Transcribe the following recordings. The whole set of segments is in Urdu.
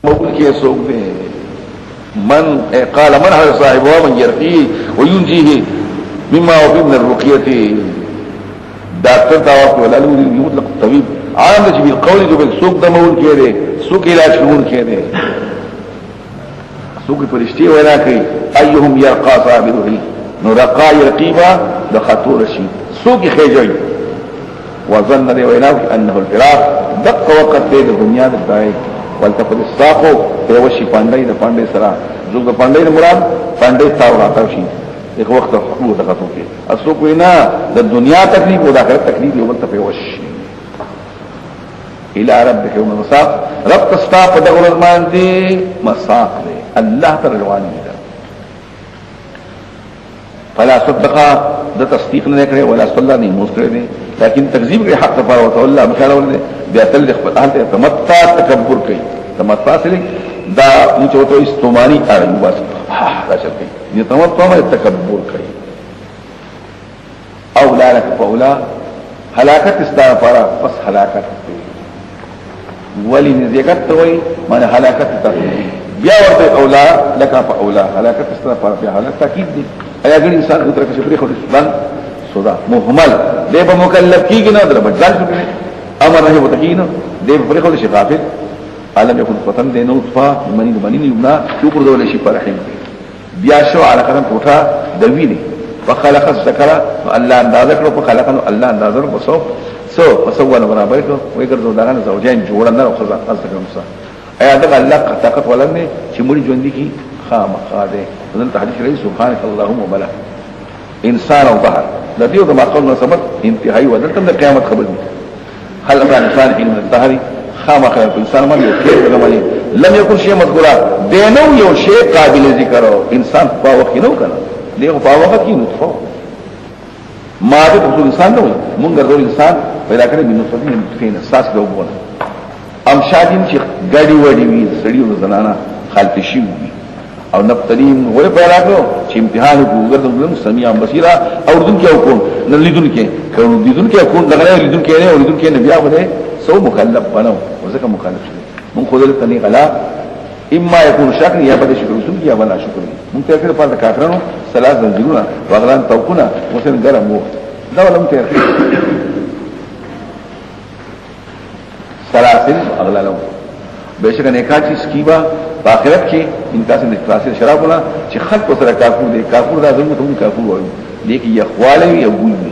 مقول کې څوک دی من قال من هذا صاحبه من يرقيه وينجيه مما هو من الرقيه ډاکټر دا ولا مطلق طبيب عام چې بالقول جو بالسوق د مول کې دی سوق علاج مول کې دی سوق فرشتي ولا کوي ايهم يرقى صاحبه نو رقا يرقيبا د خطور شي سوق خېجوي وظن دی ویناو انه الفراق دق وقت دی د دنیا د دای والتقد الساقو پیوشی پاندای د پاندای سره زوګ د پاندای مراد پاندای تاو راځي شي یک وخت حقوق د خطو کې اسو کوینا د دنیا تکلیف او د آخرت تکلیف یو بل ته پیوشي الى ربك يوم المساق رب تستا په دغه ورمان دي مساق دی الله تعالی رواني دی فلا صدقا د تصدیق نه کړي ولا صلی الله نه مسکره دي لیکن تکذیب کې حق پر او الله مخاله ولې بیا تل خپل حالت تمتع تکبر کوي تمتع سره دا موږ ته استومانی اړه بس دا چل کوي دې تمتع مې تکبر کوي او لا لك فولا هلاکت استغفار پس هلاکت ولی نزیګت وي معنی هلاکت ته بیا ورته اولا لك فاولا هلاکت استغفار بیا هلاکت تاکید دي ایا ګڼ انسان خو تر کې شپري خو ځان سودا مهمل دې په مکلف کیږي نه در بدل شو امر نه وته کینو دې په خو شي غافل عالم يكون وطن دې نو طفا منی یمنا شکر دول شي پر رحم بیا شو علی قدم کوټه دوی دي فخلق الذکر الله انداز کړو په خلقنو الله انداز کړو سو وسوونه برابر کړو وې ګرځو دغه زوجین جوړنه او خزا خاصه ایا دا الله طاقت ولنه چې مړي ژوند کی خامخاده بدل تحديث رئيس سبحانك اللهم وبلا انسان او بحر د دې د ما قلنا سبب انتهایی ودلته د قیامت خبر دي هل امر انسان من الدهر خامخ انسان باندې کې غمالي لم يكن شيء مذکورا دینو یو شی قابل ذکر انسان په وخت نو کنه دغه په وخت کې نطفه ما دې ټول انسان نو مونږ ګرځول انسان پیدا کړی بنو صدین نطفه نه ساس له وګونه ام شادین چې ګاډي وډي وي سړي او زنانه خالت شي او نبتلیم وې پیدا کړو چې امتحان وګورم سميع بصیرا او دن کې حکم نه لیدون کې کړو لیدون کې حکم دغه لیدون کې نه او لیدون کې نه بیا وله سو مکلف بنو وځکه مکلف شي مون خو دې تني غلا اما يكون شکر یا بده شکر رسول یا بلا شکر مون ته کړه په کافرانو ثلاث زنجیرونه وغلان توقنا وسن ګرم وو دا ولم ته سلاسل اغلالو بشک نه کا چیز کیبا په آخرت کې انتاس د کلاسي شرابونه چې خلق سره کافور دي کافور د ظلم ته کافور وایي لیکي یخواله یو ګوي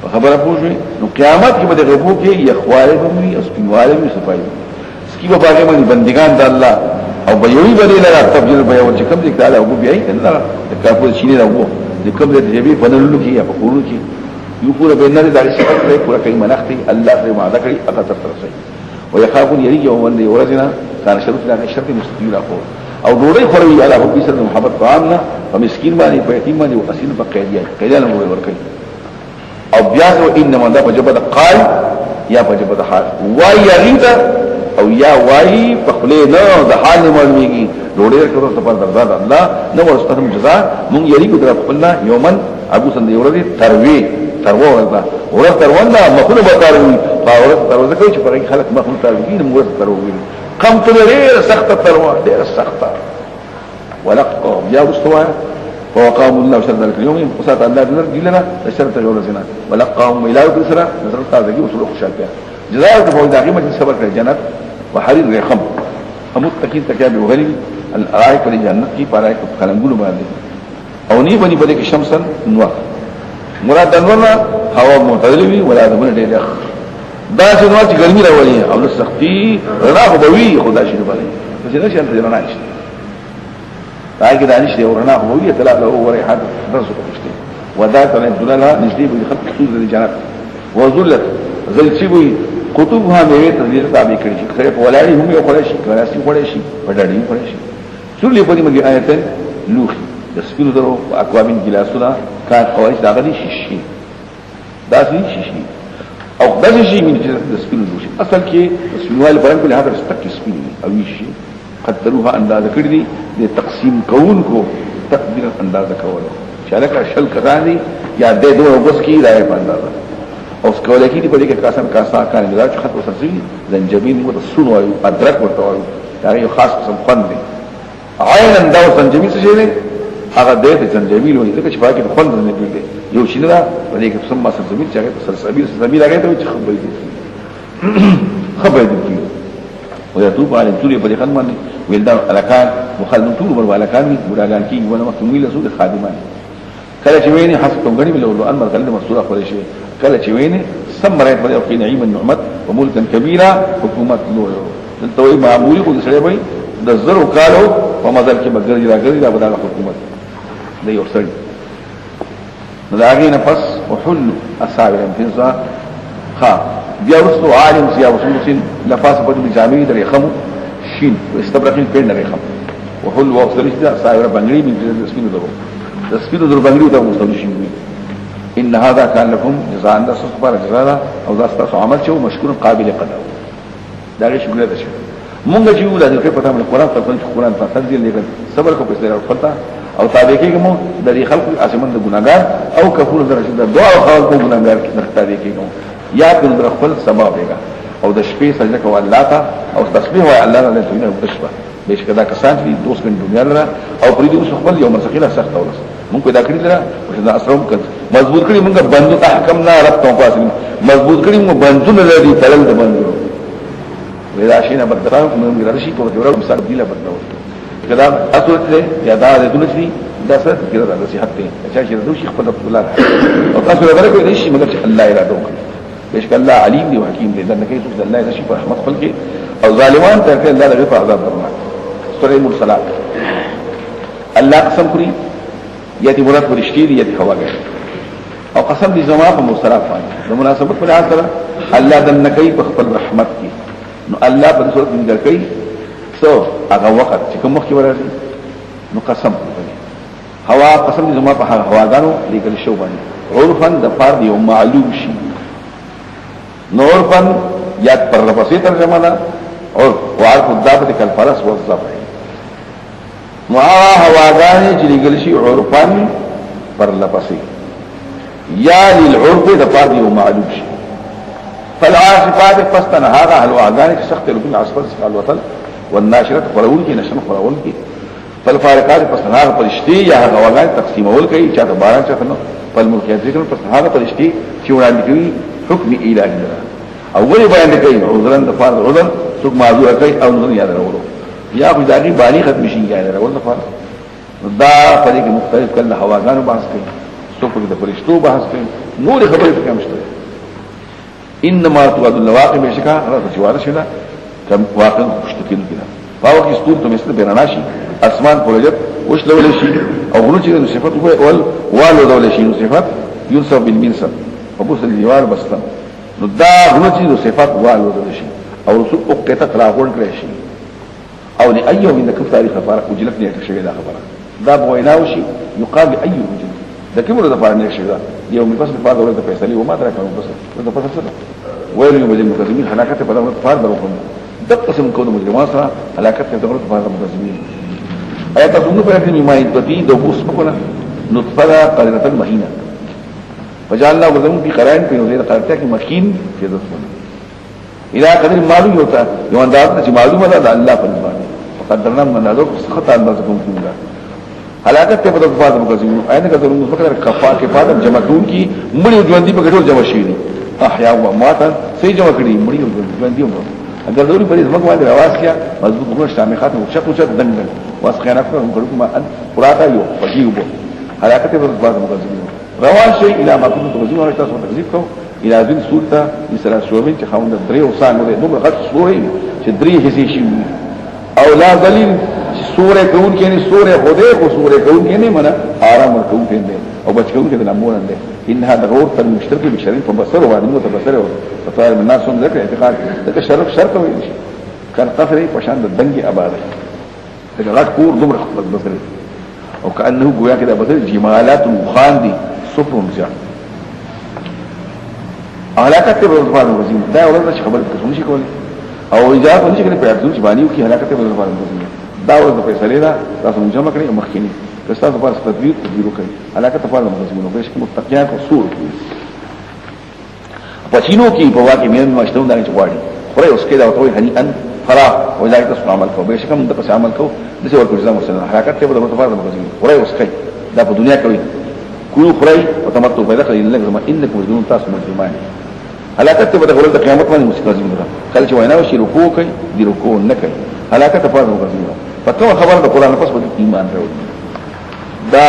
په خبره پوښي نو قیامت کې به د غبو کې یخواله وي او سپینواله وي صفای سکی په باندې باندې بندگان د الله او به یوي بدل لرا تفجیر به او چې کوم ځای تعالی او بیا یې کنه د کافور شینه راو د کوم ځای چې به بنلو کې یا په کورو کې یو پورا بینه د داري صفات لري پورا کوي مناختي الله دې وعده کړی هغه تر رسي ويخافون يريج يوم ورزنا كان شرط لنا الشرط مستقيل اخو او دوړي خوري على حب سر محبت قامنا فمسكين باندې پېټي باندې او اسین په قیدیان مو ورکړي او بیا نو انما دا وجبه قال یا وجبه حال وای یغیدا او یا وای په خپل نه د حال معلومیږي دوړي کړو ته پر درزاد الله نو ورستهم جزاء مون یریګو در خپلنا یومن ابو سند یوري تروي ترو ورته ترونه مخلوق بکاروي فاورت تروزه کوي چې پرې خلک مخلوق تروي نو ورته تروي کم ته ډېر سخت تروا ډېر سخت ولقوا يا مستوى وقام الله شر ذلك اليوم وسات الله دي لنا شرط جوړزنا ولقاهم الى كسرى نظر تازگی وصول خوشالته جزاء فوز داخمه صبر کړ جنت وحرير رحم متقين تکاب وغني الارائك للجنه کی پارای کو خلنګلو باندې او نی بني بده کې شمسن نور مراد انورنا هوا معتدل وي ولا دمن ډېر دا چې نو چې ګرمي راولي او نو سختي رڼا خو به وي خدای شي باندې چې نه شي ته رڼا شي راګي دانش دی ورڼا هو وي تلا له وريحه رزق پښتي وذات الدلالة نجدي بخط خصوص الجنات وذلت ذلچي وي قطبها میوه تذیر تابع کړي چې خیر په ولایي هم یو خورشي کلاسي خورشي وډړی خورشي څولې په دې مګي آیتن لوخ د سپینو درو اکوامین ګلاسونه کار قواعد داغلي شي داسې شي او داسې شي من د سپینو دوشي اصل کې سپینوال بیان کله هغه سپک سپین او شي قدروها انداز کړی دي د تقسیم کون کو تقدیر انداز کولو چې لکه شل کړانی یا د دوه وبس کې راي اندازه او سکول کې دې په دې کې قسم کاسا کار مزاج خط وسرسي زنجبیل مو د سونو او ادرک ورته دا یو خاص قسم خوند دی عینا دا زنجبیل څه دی هغه دې زنجبیل وایي ځکه چې باقي خوند نه دی یو شي نه ولې کې ثم سلسبیل چې هغه سلسبیل هغه ته چې خبرې دي خبرې دي ويتوب على طول بدخل من ولدان الکان مخالفون طول ور الکان ګډاګان کی ونه مکمل رسول خادمان کله چې ویني حسب غنی بل ولو امر کله مسوره خو شي کله چې ویني سمره په یو کې نعیم النعمت وملكا كبيرا حکومت نو دوی معمولی کو سره وي د زرو کالو په مدل کې بغیر راګری دا بدل حکومت دی یو سړي مداغین پس وحل اصابر انفزا خا بیا ورستو عالم سیا وسمسین لفاس په دې جامع درې خمو شین واستبرقین په درې خم وحل واصل دا صاحب بنگړي من سپینو درو د سپینو درو بنگړي ته مستوي شي ان هذا كان لكم جزاء اند صبر جزاء او دا ستاسو عمل چې مشکور قابل قدر دا شکر ده شي مونږ چې یو د دې په تاسو قرآن ته قرآن په تنزيل لیکل صبر کو په سره خپلتا او تابع کېږي مو د دې خلق اسمن د ګناګار او کفور درشه د دعا او خلق ګناګار کې تابع کېږي یا په در خپل سبب دیګا او د شپې سجده کوي الله ته او تسبیح وای الله له دنیا او تشبه بشکدا کسان چې دوست کین دنیا لره او پرې دې خپل یو مسخله سخت اورس مونږ پیدا کړی لره او دا اسرم کړ مضبوط کړی مونږ بندو احکام نه رب ته پاسې مضبوط کړی مونږ بندو نه لري تلل د بندو ودا شي نه بدران مونږ راشي په جوړه مثال دی له بدلو کدا اصل دې یا دا د دنیا شي دا څه کېږي دا نصيحت دی چې دوی خپل الله او تاسو راغلی کوي شي مګر چې الله اراده وکړي بشک الله علیم دی حکیم دی دنه کې څه الله نشي په رحمت خپل کې او ظالمان ته کې الله دغه په عذاب درنه سورې مرسلات الله قسم کړی یتي مراد ورشتي دی یتي هواګه او قسم دي زما په مرسلات باندې د مناسبت په لحاظ سره الله دنه کوي په خپل رحمت کې نو الله په صورت کې کوي سو هغه وخت چې کوم وخت ورته نو قسم کوي هوا قسم دي زما په هواګانو لیکل شو باندې عرفن د فرد یو معلوم شي نور فن یاد پر لپسی ترجمه ده اور وعرف الدابت کالفرس والزبع معاها هواغانی جلیگل شی عرفان پر لپسی یا للعرف دفار دیو معلوم شی فالعاصفات فستنهاغا هلواغانی چه سخت لبین عصفر سفع الوطن والناشرات قرول کی نشن قرول کی فالفارقات فستنهاغا پرشتی یا هواغانی تقسیم اول کئی چاہتا باران چاہتا نو فالملکیات ذکر فستنهاغا پرشتی چیوران دکوی حکم الهی لرا اول بیان کوي عذرن د فرض عذر څوک معذور کوي او نه یاد راوړو یا خو داږي بالی ختم شي یاد راوړل د فرض دا طریق مختلف کله هواګانو بحث کوي څوک د فرشتو بحث کوي نور خبرې کوي مشته انما توعد الواقع بشکا راځي جوار شي کم واقع مشتکل کړه باو کې ستور ته مثل بیرناشي اسمان پرجت وش لول شي او غلو چې صفات اول والو دول شي صفات ينسب بالمنسب ابوس الجوار بستم نو دا غلو چې صفات والو دول شي او رسول او کته تراغون کړی شي او لايو من كف تاريخ فرق وجلت نه شي دا خبره دا بویناو شي يقال اي وجل دا کومه د فارنه شي دا یو می پس په فار دولت فیصله و ما درا کوم بس دا په څه ویل یو مجرم مقدمین حلاکت په دولت فار درو کوم د قسم کو د مجرمان سره حلاکت په دولت فار مقدمین آیات څنګه په دې میمای د دې د اوس په کنه نطفه قرینه المهینه وجعلنا وذم في قرائن في نزول قرارته کې مکین کې دسمه الى قدر معلوم ہوتا یو انداز چې معلومه ده الله په باندې قدرنا من هذا خطا انداز کوم څنګه حلاکت په دغه فاز مقدمین آینه کده موږ فکر کفا کې فاز جمع کون کی مړي ژوندۍ په ګټو جمع شي احیا و اموات صحیح جمع کړي مړي ژوندۍ هم اگر ضروري په دې ځمکه باندې راواسیا مضبوط وګړه شامخات او شق شق دنګ واسخینا کوم کوم ان قراته یو فجیب حلاکت په فاز مقدمین روان شي الى ما كنت تغزين ولا تاسو تکذیب کو الى ذل سورته مثلا شوبین چې خوند درې او سان نو نو غټ سورې چې درې هسي شي او لا دلیل سورې کون کې نه سورې خوده کو سورې کون کې نه منا آرام ورکون کې نه او بچ کون کې نه مور نه ان هذا غور تر مشترک بشرین فبصر او علم متبصر او فطار من الناس هم ذکر اعتقاد ده شرف شرط وي شي کان قفري پشان د دنګي آباد ده غټ کور دومره خپل بصر او کانه گویا کې د بصر جمالات مخان دي صفر زیاد حلاکت په ورفان وزین دا ورته چې خبر کوم شي کولی او اجازه ونشي کړي په ارزو چې باندې کې حلاکت په ورفان وزین دا ورته فیصله ده تاسو جمع کړئ مخکینی تاسو په تدبیر وکړئ حلاکت په ورفان وزین نو بهش متقیان او سور پچینو کې په واقع مې مشتون دا چې واړي خو اوس کې دا وته هني ان فرا وځای تاسو عمل کوو به شکم د پس عمل کوو د څه ورکو ځم وسنه حرکت ته به متفاوت مګزي خوري اوس کوي دا په دنیا کوي کوو خوري او تمتع پیدا کړی لږ زما انکم مجنون تاسو مجرمان حلاکت به د ورځ د قیامت باندې مستقیم ده کله چې وینا وشي رکوع کوي دی رکوع نه کوي حلاکت په پاره مګزي پتو خبر د قران پس په ایمان راوړي دا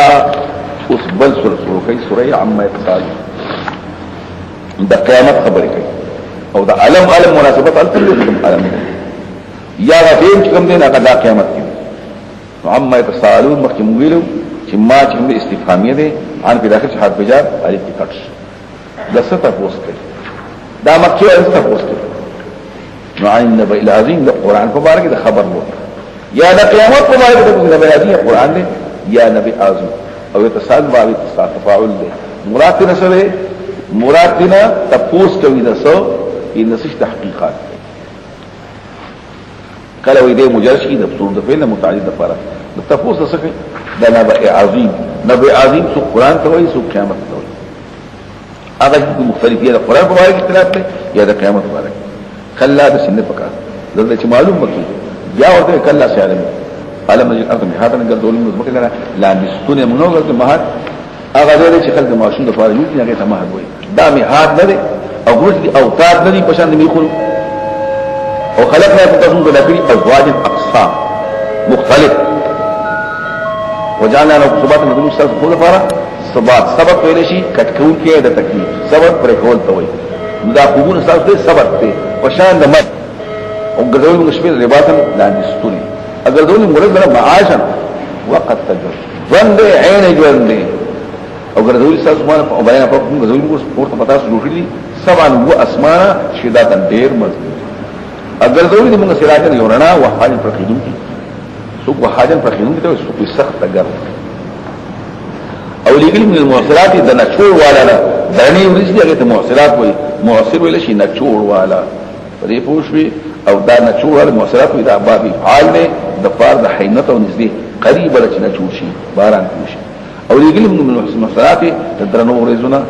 اوس بل سورہ کوي سورہ عما يتسال د قیامت خبرې کوي او دا علم مناسبت علم یا غفیم چې کوم دین هغه د قیامت کې عما يتسالون مخکې ویلو چې ما چې د استفهامیه ده ان په داخل شهادت بجار علي کې کټ د څه تاسو کوي دا مکه او څه تاسو کوي نو عین النبي العظیم د قران مبارک د خبر وو یا د قیامت مبارک د نبی العظیم قران دی یا نبی اعظم او اتصال باندې تفاعل دی مراد سره مرادنا تپوس کوي د څه ان څه تحقیقات کله وې د مجرشی د صورت د فعل متعدد لپاره د تپوس څه کوي د نبی عظیم سو قران ته وایي سو قیامت ته وایي هغه د مختلفیه د قران په اړه اختلاف دی یا د قیامت په اړه کله د سنت پکا دلته چې معلوم وکړي بیا ورته کله سره علم نجد ارض مهاتا نقل دولم نظمك لنا لاندستون منوغ قلت مهات اغا دے چې خلق معاشون دفار یوکی ناگیتا مهات وی دا مهات ندے او گروش دی اوتاد ندی پشان دی میخون او خلقنا فتاسون دلاکری ازواج اقسام مختلف وجعلنا لو صبات مدلو ساس خود دفارا صبات سبت ویلشی کٹکون کے دا تکلیف سبت پر کول توی دا قبون ساس دے سبت دے پشان دا مد او گردول مشبیر رباطا لاندستونی اگر دول مرد بنا معاشا وقت تجر ژوند عین ژوند اگر دول سازمان او بیان په کوم غزوی کو سپورت پتا سلوټلی سبان و اسمانه شداتن ډیر مضبوط اگر دول موږ سراجن یورنا وحاجن پرخیدون کی سو وحاجن پرخیدون کی ته سو سخت تجر او لګل من المعصرات د نچور والا درنی ورسې هغه ته معصرات وای معصر ویل شي نچور والا پرې پوښوي او دا نچور والا معصرات وای دا بابي حال نه د پار د حینت او نږدې قریب لچ نچور شي باران کوشي او لګل من المعصرات د درنو ورزونه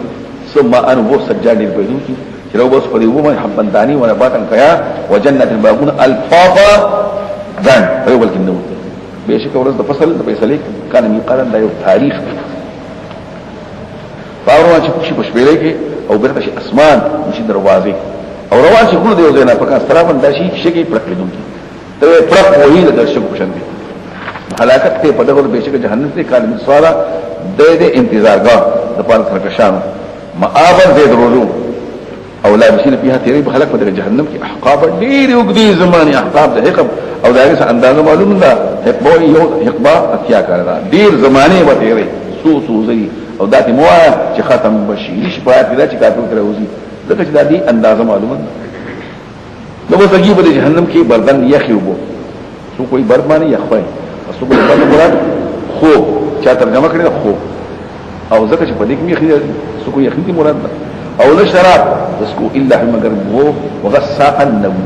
ثم ان هو سجاد البيدو کی چلو بس پرې و ما حبندانی ولا باتن کیا وجنت الباغون الفاظا ذن په ول کې نو بهشکه ورځ د فصل د فیصله کان میقارن دا یو تاریخ فاروان چې خوشي بشبېلې کې او برته شي اسمان مشي دروازې او روان شي ګور دی یو ځای نه پکا سترافن داشي شګي پرکړم کی ته پرک وਹੀ د درشق پوشن دي هلاکت ته په دغه بهشکه جهنم ته کالم سوارا د دې انتظارګه د پاره سرکشانو مآبن دې درولو او لا بشير فيها تيري بخلق په جهنم کې احقاب ډېر وګدي زماني احقاب د حقب او داغه اندازه معلوم ده حقبه یو حقبه اتیا کړه ډېر زمانه به تیري سو زي او داتي مو چې ختم بشي نش باید دا چې کافر کروزي دغه چې د دې اندازه معلومه نو په تجيب د جهنم کې بردن يخيبو سو کوئی برد معنی يخوي سو کوئی برد مراد خو چا ترجمه کړی خو او ځکه چې په دې کې یخي سو کوئی یخي مراد ده او له شراب تسكو الا مگر وو وغساق النوم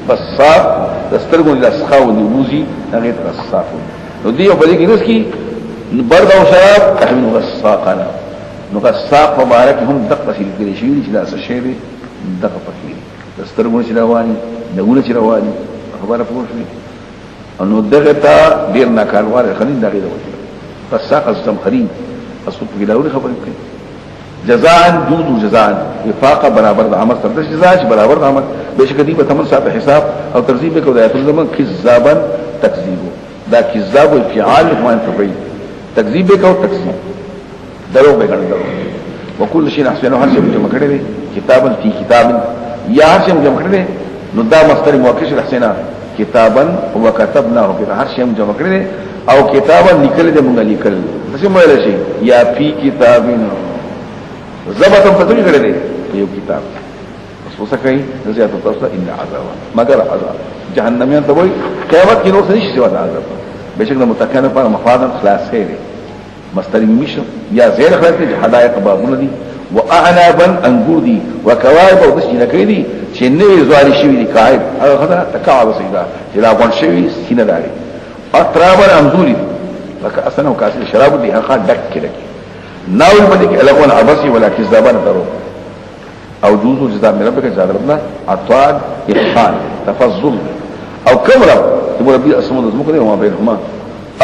بساق دسترګو د اسخاو نوزي هغه رساق نو دی په دې کې نس کې برد او شراب تحمل غساقنا نو غساق مبارک هم دقه شي کې شي چې دا څه شی دی دغه پکې دسترګو چې رواني نګونه چې رواني خبره پوښتنه انو دغه تا ډیر ناکاروار خلین دغه دی غساق الزم خرین اصل په لاوري خبره کوي جزاء جود جزاء وفاق برابر د عمل سره جزاء برابر د عمل بشکدی په تمن صاحب حساب او ترتیب کو د ایت الزمن کذابا تکذیب دا کذاب او فعال معنی تبعی تکذیب کو تکذیب درو به ګڼل وکول شي احسن هر شی جمع کړی کتابا فی کتاب یا هر شی جمع کړی نو دا مصدر موکش احسن کتابا وکتبناه په هر شی جمع کړی او کتابا لیکل د مونږ لیکل څه مې شي یا فی کتابین زبطم فتوی کرده یو کتاب اسوسا کئی نزیات التوسط ان عذابا مگر عذاب جہنمیان تبوی قیامت کی نور سے نیشی سوا عذاب بیشک دا متقین پر مفادا خلاص ہے مستری میشن یا زیر خلاص دی حدائق بابون دی و اعنابا انگور دی و کوائب او دس جنکی دی چه نوی زواری شوی دی قائب اگر خطر تکعب سیدا جلا بان شوی سینه داری اطرابا امزوری دی لکه اصلا و کاسی شراب دی اخان دک لکی ناول باندې کې الکون عبسی ولا کذابان درو او جوزو جزاء من ربك جزاء ربنا عطاء احسان تفضل او کوم رب چې مربي اسماء د زمکه او ما بينهما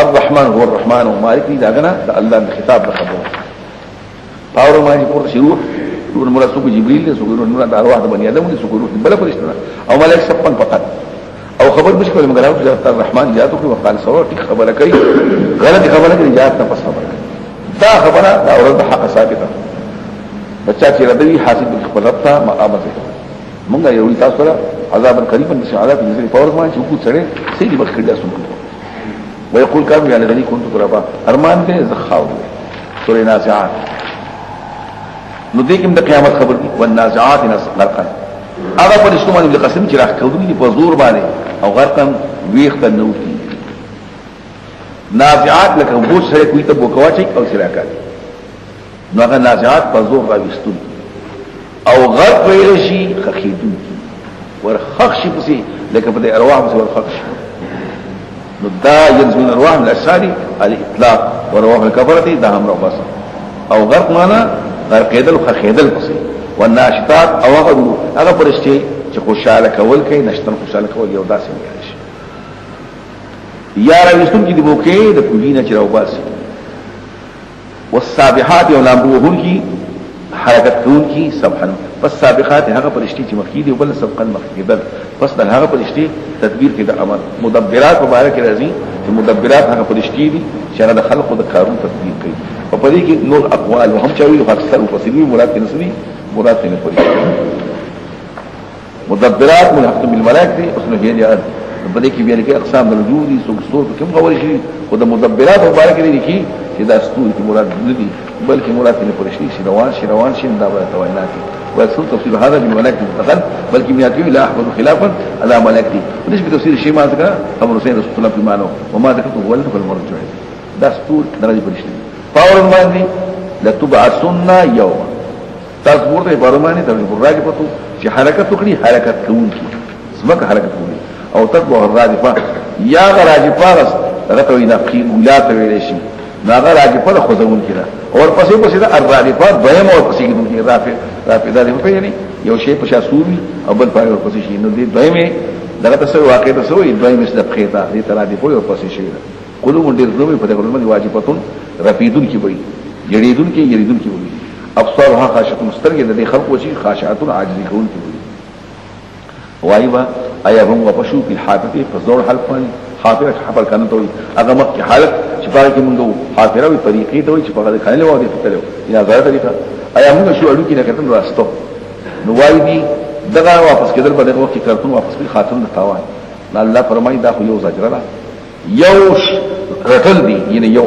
الرحمن هو الرحمن ومالك دي داغنا الله بخطاب خبره باور ما دي پورته شروع نور مراد سوق جبريل سوق نور د ارواح د بني ادم دي سوق بل فرشتہ او ملائک سبحان فقط او خبر مشکل مگر او چې الرحمن جاتو کو وقال سوا ټیک خبره کوي غلط خبره کوي جات نه پس خبره دا خبره دا اورد حق ثابته بچا چې ردوی حاصل بالخبرتا ما امزه مونږه یو تاسو سره عذاب قریبا نشي عذاب نزل باور ما چې کو سره سيدي بخډه سنت ويقول كانوا يا لذني كنت ترابا ارمان دې زخاو سورہ نازعات نو دې کوم د قیامت خبر دي والنازعات غرقا هغه پر اشتمال ابن قاسم چې راخ کودني په زور باندې او غرقا ویخت نوتی نازعات لکه بوج سره کوي ته بوکواچي او شراکات نو هغه نازعات په زور راوستون او غرق ویل شي خخیدون ورخخ شي پسې لکه په ارواح پسې ورخخ شي نو دا ينزل من الارواح من الاشعار الاطلاق وروح الكفرة دا هم رو بس او غرق مانا غرقیدل و خخیدل پسی والناشطات او اغا پرشتی چه خوشحال کول کئی نشتن خوشحال کول یو داسی میارش یا رویستون کی دی بوکی دا کولینا چه رو باسی والسابحات یو لامبوهون کی حرکت کون کی سبحن پس سابقات هغه پرشتي چې مخکې وبل سبقا مخکېدل پس د هغه پرشتي تدبیر کې د عمل مدبرات مبارک راځي چې مدبرات هغه پرشتي دي چې هغه د خلقو د کارون تدبیر کوي او په دې کې نور اقوال هم چاوي اکثر مفسرین مراد کې نسبي مراد نه پرشتي مدبرات ملحق بالملائکه دي اوس نه یاد په دې کې بیا کې اقسام د وجود دي څو کوم خبرې شي او د مدبرات مبارک دي کې چې دا ستوري کې مراد نه دي بلکې مراد نه پرشتي شي روان شي دا به توینات ويكثر تفسير هذا بالملائكه المتقل بل كمياتي لا احفظ خلافا على ملائكتي بالنسبه لتفسير الشيء ما ذكر ابو حسين رسول الله في معناه وما ذكرته هو المرجع ده سطور درجه برشتي باور باندې لتبعثن يوم تصبر ته باور باندې درجه راجبته چې حرکت وکړي حرکت کوونکی سمک حرکت کوي او تطبع الراجفه یا راجفه رته وینا في ولات ویل شي ناغه راجفه خذون کړه اور پسې دا الراجفه دویم اور پسې کېږي رافع دا په یعنی یو شی په شاسوري او بل پای اور پسې شي نو دې دویمه دغه تاسو واقع ته سوې دویمه ست بخیتا دې ترادی په اور پسې شي قلوب ډېر زوی په دغه باندې واجباتون رفیدون کی وي یریدون کی وي ابصارها خاشعه مسترګه د خلق وشي خاشعه عاجزي کول کی وي وایبا ایا هم وپشو په حافظه په زور حلقانی حافظه حفل کنه ته هغه مکه حالت چې پاره کې مونږ حافظه وي طریقې ته وي چې په هغه کله و دي فتلو یا غیر طریقه ایا موږ شو اړو کې نه کتل راستو نو وای دي دغه واپس کېدل په دغه وخت کې کارتون واپس کړي خاتون د تاوان نه الله فرمایي دا خو یو زجر را یو رټل دي یعنی یو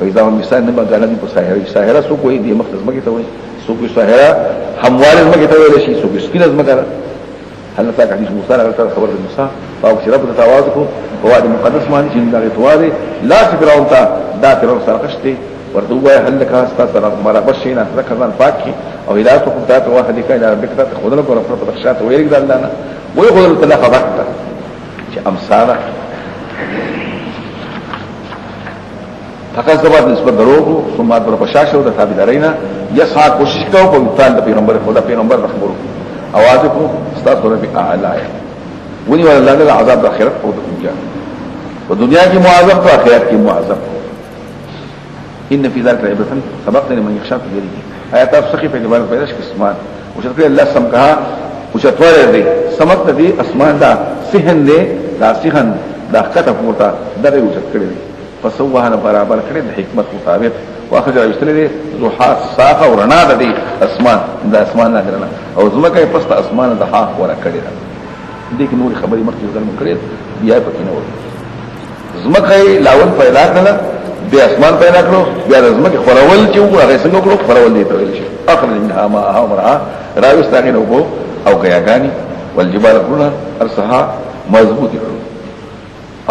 پیدا مثال نه باندې نه په ساحره سو کوئی دی مختص مګه ته وي سو کوئی ساحره هموال مګه ته وي شي سو کوئی سکینز مګه هل تاک حدیث موسی راغله خبر د موسی او چې رب د تواضع کو په وادي مقدس باندې چې دغه تواضع لا فرعون ته دا فرعون سره قشته ورته وای هل لك استاذ مرا بشینا ذکرن پاکي او هدایتكم ذات واحد کای دا بکته خدای کو رب تخشات ويرګ الله نه وي خدای تعالی خبرته چې امثال فقط زبر نسبت دروغ ثم در بشاشه او د تابعدارینا یسعى کوشش کو په مثال د پیغمبر خدا پیغمبر خبرو اواز کو استاد رب اعلی ونی ولا الله عذاب اخرت او د دنیا په دنیا کې معذب او اخرت کې معذب ان في ذلك عبرة سبقنا من يخشى في ذلك آيات افسخي في جبال پیداش اسمان وشتر الله سم کها وشتور دي سمت دي اسمان دا سهن دي دا سهن دا کته پورتا دغه وشت کړی فسوها برابر کړی د حکمت مطابق واخرج راوستل دي زحات ساقه ورنا د دي اسمان دا اسمان نه درنه او زمکه پست اسمان د حق ورا کړی دي کې نور خبري مخکې ځل کړی بیا پکې نه و زمکه لاول پیدا کړل بیا اسمان پیدا کړو بیا زمکه خورول چې وګړه څنګه کړو خورول دي ته ویل شي اخر منها ماءها ومرعاها راوست هغه نو او غیاګانی والجبال كلها ارسها مضبوط کړو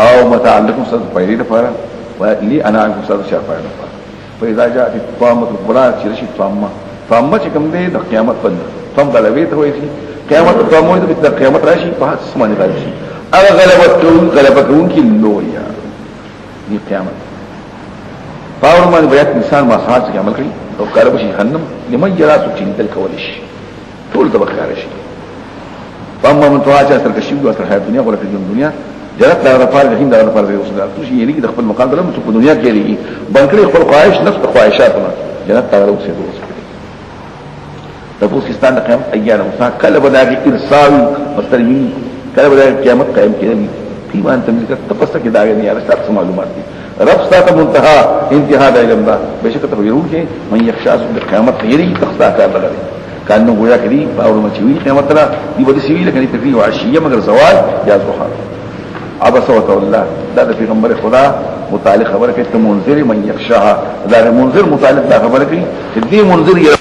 او متعلقم صد پیری لپاره ولي انا عن صد شرفه لپاره فاذا جاءت الطامه الكبرى شرشي طامه چې کوم دی د قیامت په طام غلبه ته وایي قیامت طامه د قیامت راشي په اسمان راشي هغه غلبه کوم کی لوریا دی قیامت باور باندې بیات انسان ما سات کې عمل کوي او کار به شي جهنم لمن يرا سو چې دل کول شي ټول د بخار شي فاما من تواجه سرکشي او تر حیات دنیا ولا په دنیا جنت دا لپاره جهنم دا لپاره اوس دا څه یې لري د خپل مقام درم چې په دنیا کې لري بنکړي خپل خواهش نفس خواهشاتونه جنت ته اوسې دوس د پوسټستان د قیامت ایام او کله به دا ارسال مستلمین کله به قیامت قائم کېږي ایمان تملک تپسته کې دا نه راځي معلومات دي رب ستاسو منتها انتها د علم دا بشک ته ویرون کې من يخشاس د قیامت یری تختا کار لري کانو گویا کړي باور مچوي قیامت را دی بده سی ویل کړي تکلیف عشیه مگر زوال یا زوحا عبس وتولى دا د پیغمبر خدا متعلق خبره کې ته منذر من يخشاها دا منذر متعلق دا خبره کوي چې دې منذر یې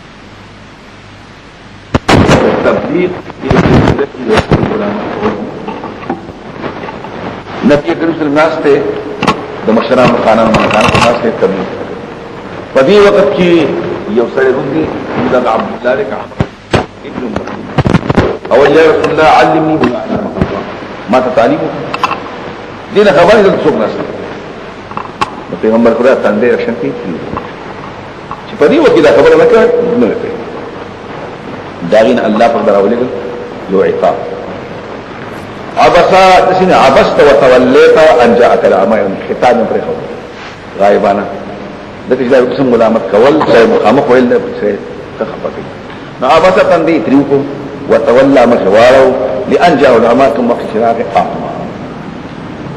تبلیغ نبی کریم صلی الله علیه وسلم د مشران خانان مکان په ناس کې تبلیغ په دې وخت کې یو سړی وندي د عبد الله کعب ابن مسعود او یا رسول الله علمني بما اعلم ما تعلمه دینه خبره د څوک نشته د پیغمبر خدا تندې رښتیا کې چې په دې وخت دا خبره وکړه نو لکه داغین الله پر دراولې یو عقاب عبسا تسين عبست وتوليت ان جاءك الاعمى خطاب پر خو غایبانا دغه ځای قسم ملامت کول چې مخامخ ویل نه څه تخفقي نو عبسا تندې تریوکو وتولى مخوارو لان جاء الاعمى ثم خشراق اعمى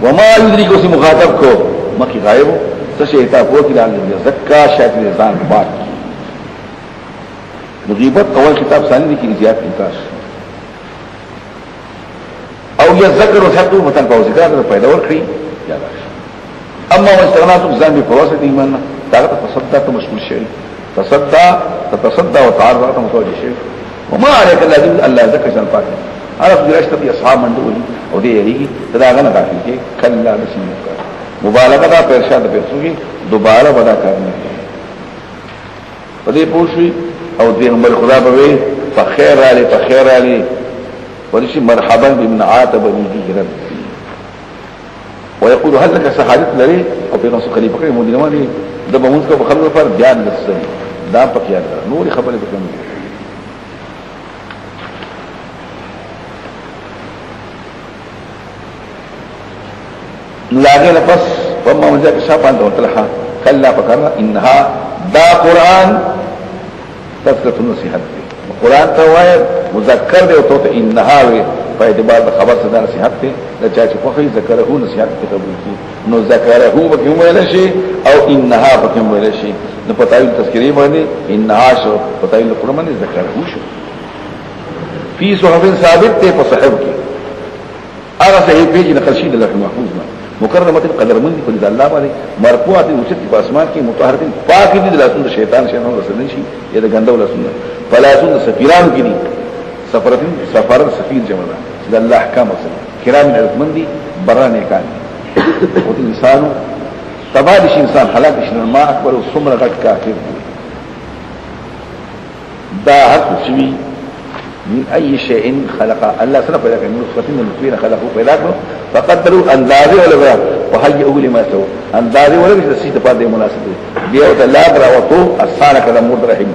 وما يدرك اسم مخاطب کو مخي غایب څه شي تا کو کې دال زکا شاکر ځان پاک غیبت اول کتاب ثاني دي کې زیات انکار او يذكر الحق متن په ذکر پیدا ورکړي یاد راشي اما واستغناء ځان به پروسه دي ایمان طاقت تصدق مشغول شي تتصدى وتعرض متوجه شي وما عليك الذي الله ذكر ځان پاک عرف درشت بي اصحاب مندوي او دې یریږي دا غنه داخل کې کلا نسیم مبالغه دا په ارشاد په څوږي دوباره ودا کوي په دې پوښي او دې عمر خدا به فخير علي ورشي مرحبا بمن عاتب به ربي ويقول هل لك سحادث لري او پیغمبر خلیفہ کې مدینه باندې د بمونږ کو خبرو پر بیان لسري دا پکې یاد نور خبره وکړم لاګه لپس وما مجاك شافان دوتلها كلا فكرنا انها دا قران تذكرة النصيحت قرآن توائی مذکر دے تو انہا وی پا اعتبار دا خبر صدا نصیحت تے لچا چی فخی ذکرہو نصیحت تے قبول کی نو ذکرہو بکیم ویلشی او انہا بکیم ویلشی نو پتایل تذکری باندے انہا شو پتایل قرآن باندے ذکرہو شو فی صحف ثابت تے پا صحب کی آغا صحیح پیجی نقلشید اللہ محفوظ نا مکرمت قدر مندی پر اللہ باندې مرفوعات اوچت په اسمان کې مطهرت پاک دي لاسونه شیطان رسول شي یا د غندو لاسونه فلاسون سفیران کې دي سفر سفیر جمع ده د الله احکام سره کرام عزمندي برانه کان او انسان تبادل شي انسان هلاك شي ما اکبر او ثمره غټ کافر دا حق شوی من اي شيء خلق الله سره پیدا کړي نطفه من نطفه خلقه پیدا کړو فقدروا اندازه ولا بیا وهيئوا لما تو اندازه ولا د سیت په دې مناسب دی بیا ته لا دراوته اسانه کلم مرحم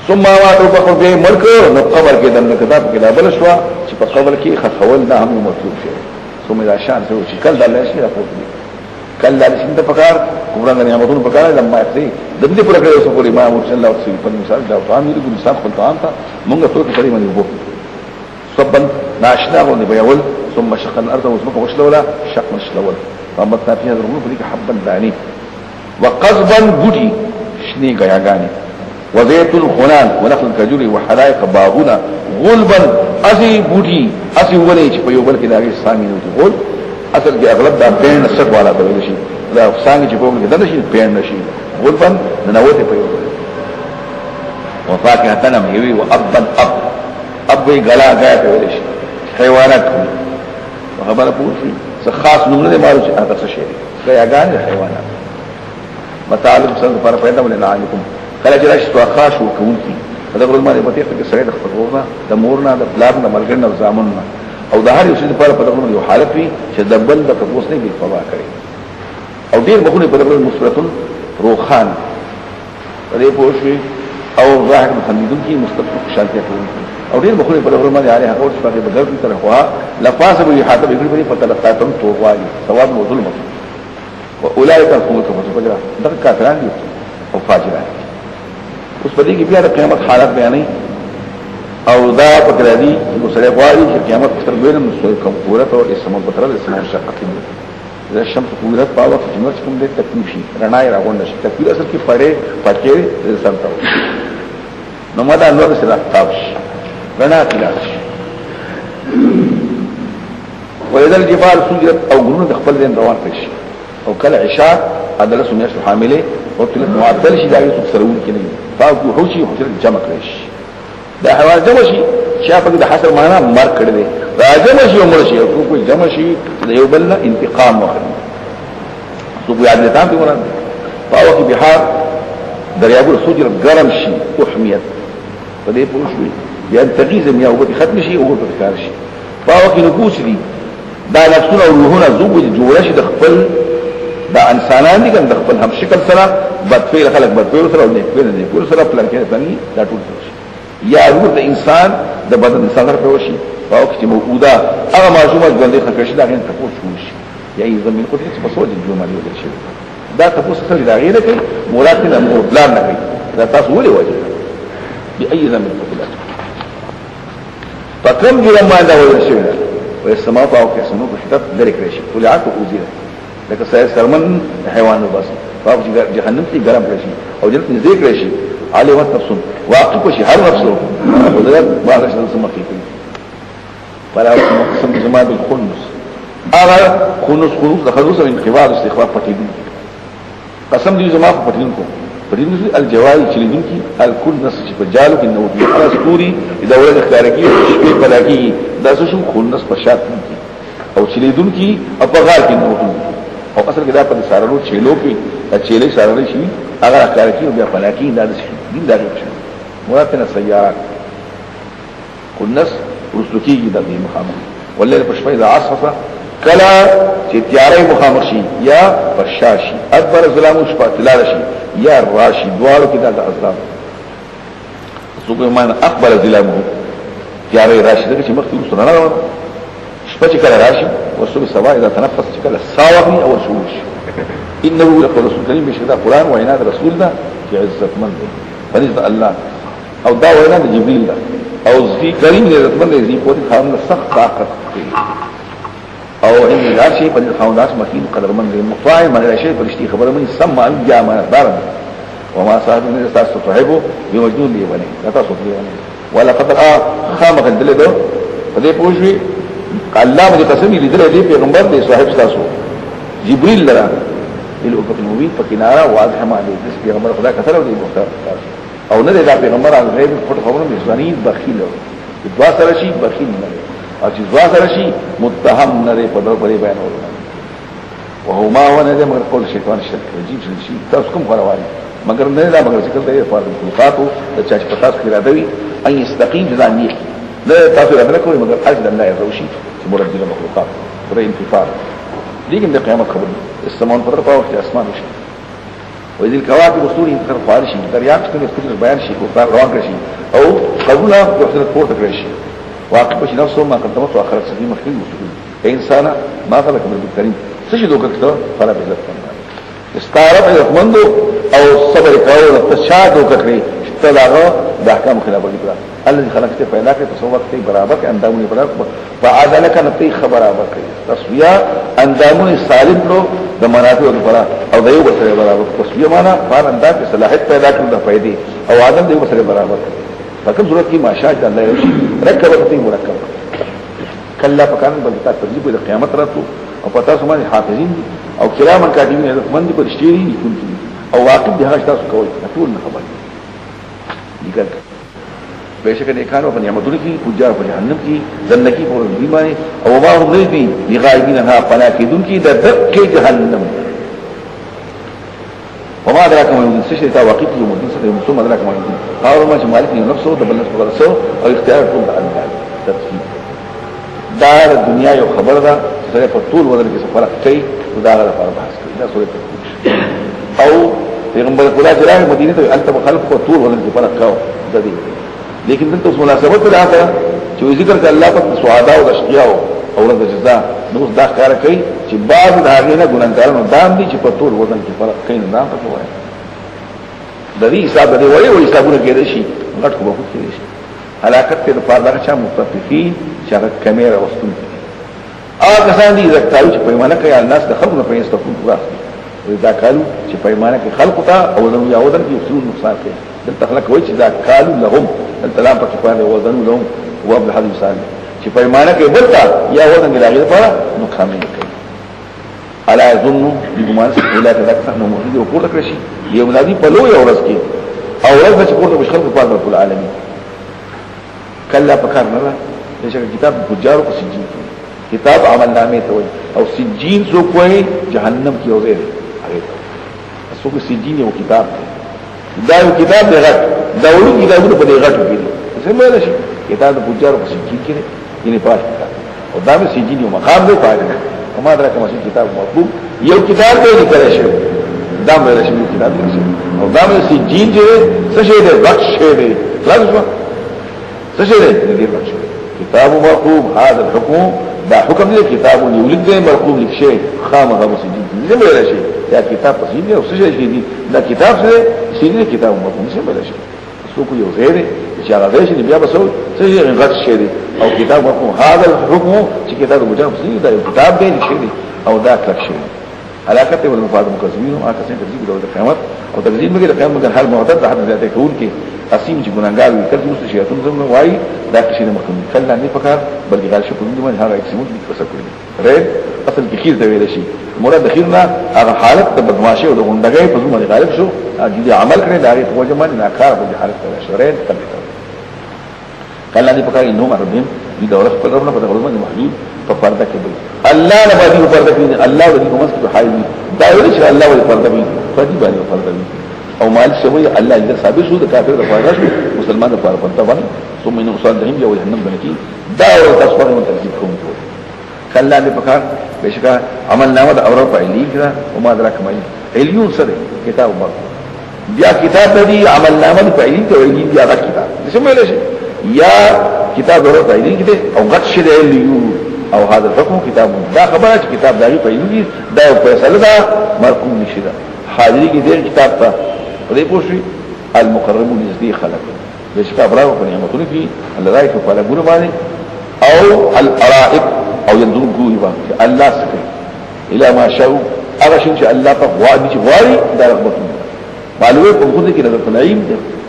ثم واتو په دې ملک نو قبر کې د کتاب کې لا بل شو چې په قبر کې خخول دا هم مطلوب شي ثم اذا شان سو چې کله الله شي راپورته دي کله چې انت فکر کومه نعمتونو فکر لما يفي د دې پر کړو سو پوری ما صلی الله علیه وسلم په مثال دا تعامل د انسان خپل طعام ته مونږ ټول په دې باندې وو صبا ناشنا وني بيول ثم شق الارض وسمك وشلولا شق مشلول ربطنا فيها الرمل فلك حبا داني وقصبا بودي شني غياغاني وزيت الخنان ونخل الكجوري وحدائق باغنا غلبا اسي بودي اسي ولي چې په یو بل کې داږي سامي نو غول اصل کې اغلب دا بین نسب والا دی شي دا سامي چې په یو کې دا شي بین نشي غلبا نوته په یو بل وفاكهه تنم يوي وابا اب وی غلا غا ته ویل شي حیوانات خبره پوښي څه خاص نومونه دي مارو چې هغه څه شي غیاګان حیوانات مطالب څنګه پر پیدا ولې علیکم کله چې راشي تو خاص وکون کی دا ګورل مالي په تیخ کې سره د خپلونه د مورنا د پلان د مرګن او زامننا او د هر یو څه لپاره په دغه یو حالت وي چې د بل د تاسو نه به پوا کوي او ډیر بخونه په دغه مسرتن روخان دې پوښي او ظاهر محمدون کی مستقبل شانتي کوي او ډیر بخوري په لور باندې علي هغه څه په بدر کی طرف وا لفاظ به حاطه به بری فتلقاتم توغالي ثواب وظلم واولئك هم الفجر دغه کافران دي او فاجران اوس په دې کې بیا د قیامت حالت بیانې او دا پکړه دي چې سره غواړي چې قیامت تر وینم سوی کوم قوت او اسمه په طرف اسمه شقت دي دا شمس قوت په وخت چې موږ کوم دې تکلیف شي رڼا یې راغونډ شي تکلیف اصل کې پړې پټې سمته نو ماده نور سره تاوش رڼا کلاش وإذا الجبال سجرت او غرونه د خپل دین روان کړي او کله عشاء عدل سمیش حامله او تلت معدل شي دا یو سرون کې نه فاو وحوشي او تلت جمع کړي دا حیوان جمع شي چې په د حصر معنا مر کړي دي دا جمع شي عمر شي او کوئی جمع شي یو بل انتقام واخلي سو په عدالت په مراد فاو کې بحار دریابو سجرت ګرم شي احمیت په دې پوښوي بیا تغیز میا او ختم شي او په کار شي فاو کې نفوس دي دا نفسونه او روحونه زوج جوړ شي د خپل دا انسانان دي کنه خپل هم شکل سره بدفعل خلق بدفعل سره او نیک فعل نیک فعل سره پلان کې باندې دا ټول شي یا روح د انسان د بدن انسان سره پوشي او چې موجوده هغه معلومات باندې خکشي دا غن تاسو شي یا ای زمين قدرت په سوچ جوړ مالي ودل شي دا تاسو سره دا غیره کوي مراد نه امر پلان نه کوي دا تاسو ولې وایي بأي زمين قدرت فكم جرم ما دا ودل شي والسماء او كسنو بشدت ذلك رشي طلعت وزيرت لکه سایه سرمن حیوانو بس فاو جهنم تی گرم رشي او جنت نزدیک رشي علی وقت نفسون واقف شي هر نفسو وذلك باغش نسمه فيه فلا قسم جماع بالخنس اغا خنس دخلوس انقباض استخفاف پتیدن قسم دی جماع پتیدن کو پتیدن الجوال چلیدن کی الکل نس چی پجالو کی نوٹی خلاص پوری اذا ولد اختیارکی شپی پلاکی دا سوشم خنس پشات کی او چلیدن کی اپغار کی نوٹی او اصل کې دا په سارلو چيلو کې چيلې سارلې شي هغه کار کوي بیا فلاکی دا شي دین دا شي مراد نه سیارات کنس رسلکی د دې مخامخ ولله پښپې د عصفه کلا چې تیارې مخامخ شي یا بشاشي اکبر ظلام شپه تلال شي یا راشي دوالو کې دا اسلام سوګمان اکبر ظلام تیارې راشي دغه چې مخکې وسره نه شپه کله راشي وسوب سوا اذا تنفس کله ساوي او شوش انه لقول رسول کریم بشدا قران و عناد رسول دا چې عزت مند فرض الله او دا و عناد جبريل دا او ذی کریم عزت مند ذی قوت خاوند سخت طاقت او ان راشي په خاونداس مکین قدر مند مطاع مگر شي فرشتي خبره من سمع الجامع دار وما صاحب من استاذ صاحبه بمجنون دی ونه لا تاسو دی ونه ولا قدر خامخ دلته په دې پوښي الله مې قسم لیدل دی پیغمبر دی صاحب تاسو جبريل لرا الافق المبين فكناره واضح ما دي پیغمبر خدا کثر دی مختار او نه دا پیغمبر عن غیب پټ خبرونه مزانی بخیل دعا سره شي بخیل نه او چې دعا سره شي متهم نه په ډول پرې بیان ورونه وهو ما هو نه مگر قول شیطان شرک رجیم شي تاسو کوم غواړئ مگر نه دا مگر ذکر دی فرض خلقاتو د چا چې پتاس خیره دی ان يستقيم ځانیه لا تاسو نه کوي مگر حج الله يروشي چې مراد دي مخلوقات پر انتفاع لیکن د قیامت خبر السمان پر په وخت اسمان شي وذ الكواكب وصول انتر فارشي دریاب څخه مستقل بیان شي او روان شي او قبول وحدت پورته کړی شي واقف شي نفسه ما قدمت واخرت سدي مخکې مسؤل انسان ما خلق من الكريم څه شي دوکه کړو فلا عزت استعرض عزتمند او صبر کول تشاد وکړي تلاغه د احکام خلاف وکړه الذي خلقته پیدا کړ په وخت کې برابر کې اندامونه برابر فعدلک نتی برابر کړ تسویه اندامونه سالم لو د منافع لپاره او د یو سره برابر تسویه معنا فار اندام کې صلاحیت پیدا کړل د فائدې او عدم د یو سره برابر کړ فکم ضرورت کی ماشاء الله یوشي رکبته مرکب کله پکان بل تا تجربه د قیامت راتو او پتا سمه حافظین او کلام کاتبین عزتمند پر اشتری او واقف به هغه تاسو کوي ټول نه خبر ذکر بیشک نیکانو په نعمتونو کې پوجا په جهنم کې زندگی په بیمانه او ما هم نه دي لغایبینها فلاکدون کې د دق جهنم وما ادراك ما يمكن سشي تا واقف يوم الدين سره ثم ادراك ما يمكن قالوا ما مالك نفسه دبل نفسه ورسو او اختیار ټول د الله تفصیل دار دنیا یو خبر ده چې په ټول ودل کې فرق کوي دا غره په بحث کوي دا سورۃ او پیغمبر خدا جلال مدینه ته انت مخالف کو ټول ودل کې فرق کاو د دې لیکن دلته مناسبت لا سره چې ذکر ک الله په سعاده او اشقیاء او ورته جزاء نو دا کار کوي چې بعض د هغه نه ګناګارانو دام دي چې په ټول وزن کې فرق کوي نه پکې وایي د دې حساب دی وایي او حسابونه کېږي شي غټ کو به کېږي شي علاقت ته په دغه چا متفقین چې هغه کیمرا واستون هغه کسان دي چې کارو چې پیمانه کوي الناس د خلکو په استفاده کوي دا کارو چې پیمانه کوي خلق ته او نو یا ودن کې اصول نقصان کوي دلته خلک وایي چې دا کارو لهم الكلام پکې پاره وزن لهم او په حدیث مثال چې پیمانه کوي بلتا یا ودن کې راغلي لپاره نقصان نه کوي الا يظن بګمان څخه لا تذكر انه موجود او پورته کړی یو منادي په لوی اورس کې او ورځ چې پورته بشخل په پاره ټول عالمي کله پکار نه ده چې کتاب فجار او سجین کتاب عمل نامه ته وي او سجین سو کوئی جهنم کی اوزه هغه سو کو سجین یو کتاب دا یو کتاب دی غټ دا ورو کتابونه په دې غټو کې څه مې نشي کتاب فجار او سجین کې یعنی پاش او دا به سجین یو مقام دی پاره وما درک مسجد کتاب مطلوب یو کتاب دی لیکل شي دا مې راشي کتاب دی او دا مې سجین چې څه شي دی غټ شي دی لازم څه شي دی غټ کتاب مرقوم هذا الحكم دا حکم دی کتاب یولد دی مرقوم لکشي خامه مسجد دې مې راشي یا کتاب پسې دی او څه شي دی دا کتاب څه دی کتاب مرقوم څه مې راشي څوک یو غیر چې هغه شي بیا بسو څه غټ شي دی او کتاب مرقوم هذا الحكم چې کتاب مجرد څه دا یو کتاب دی شي او دا کلک شي علاقه ول مفاد مکذبین او کسان تکذیب د قیامت او تکذیب موږ د قیامت مگر حال معتد حد ذاته کول کې اسیم چې ګناګار وي کله چې شیاطین زموږ وایي دا شي نه مخکې کله نه پکار بلکې غال شي په دې باندې هغه اکسیمون دي څه کوي رې اصل کې خیر دی ویل شي مراد د خیرنا هغه حالت د بدمعشي او د غونډګۍ په ځمانه غالب شو چې عمل کړي دا په وجه باندې ناکار په حالت کې شو رې کله نه پکار انه مربين دي دولت په دغه په دغه باندې محدود په پرده کې دی الله نه باندې په پرده کې الله دې کوم څه په حایل دا ویل چې الله ولې پرده وي فدي باندې پرده وي او مال شوی الله دې ثابت شو د کافر د پاره شو مسلمان د پاره پرده باندې ثم انه صالحين یو جهنم باندې دا او تاسو په ترتیب کوم کله دې پکار بشکا عمل نامه د اورو په لیک را او ما درک مې الیون سره کتاب مر بیا کتاب دې عمل نامه په لیک او لیک بیا کتاب څه مې لشي یا کتاب اورو په لیک دې او غټ شې الیون او هذا الحكم كتاب دا خبره چې کتاب داغي پیلوږي دا یو فیصله ده مرقوم نشي ده حاضری کې دې کتاب ته دې پوښي المقربون نزدې خلق دې کتاب راو په نعمتونو کې الله راي په فلا ګور باندې او الارائب او ينظرون ګوري باندې الله سکه الى ما شاء هغه چې الله په وادي چې واري دا رغبتونه معلومه په خو دې کې د نعیم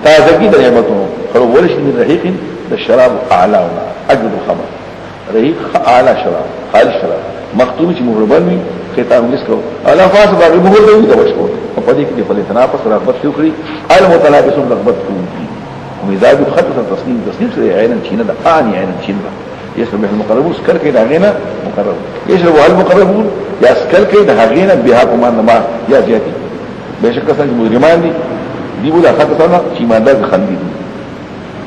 تازګي د نعمتونو خو ولش من رحيق الشراب اعلى اجد الخمر رحيق اعلى شراب خالص شراب مختوم چې مغربان وي ختام مسکو الا فاس باغ مغرب دی وشکو په دې کې په تنافس رغبت شکري ال متلابسون رغبت کوي ومزاج خطه تصنيف سره عينا چینه د اني عينا چینه يشرب المقربون سكر کې دا غینا مقرب يشرب المقربون یا سكر کې دا غینا بها کومه ما یا زیاتی بهشکه څنګه مجرمان دي دی بولا خاطر سره چې ایماندار خندي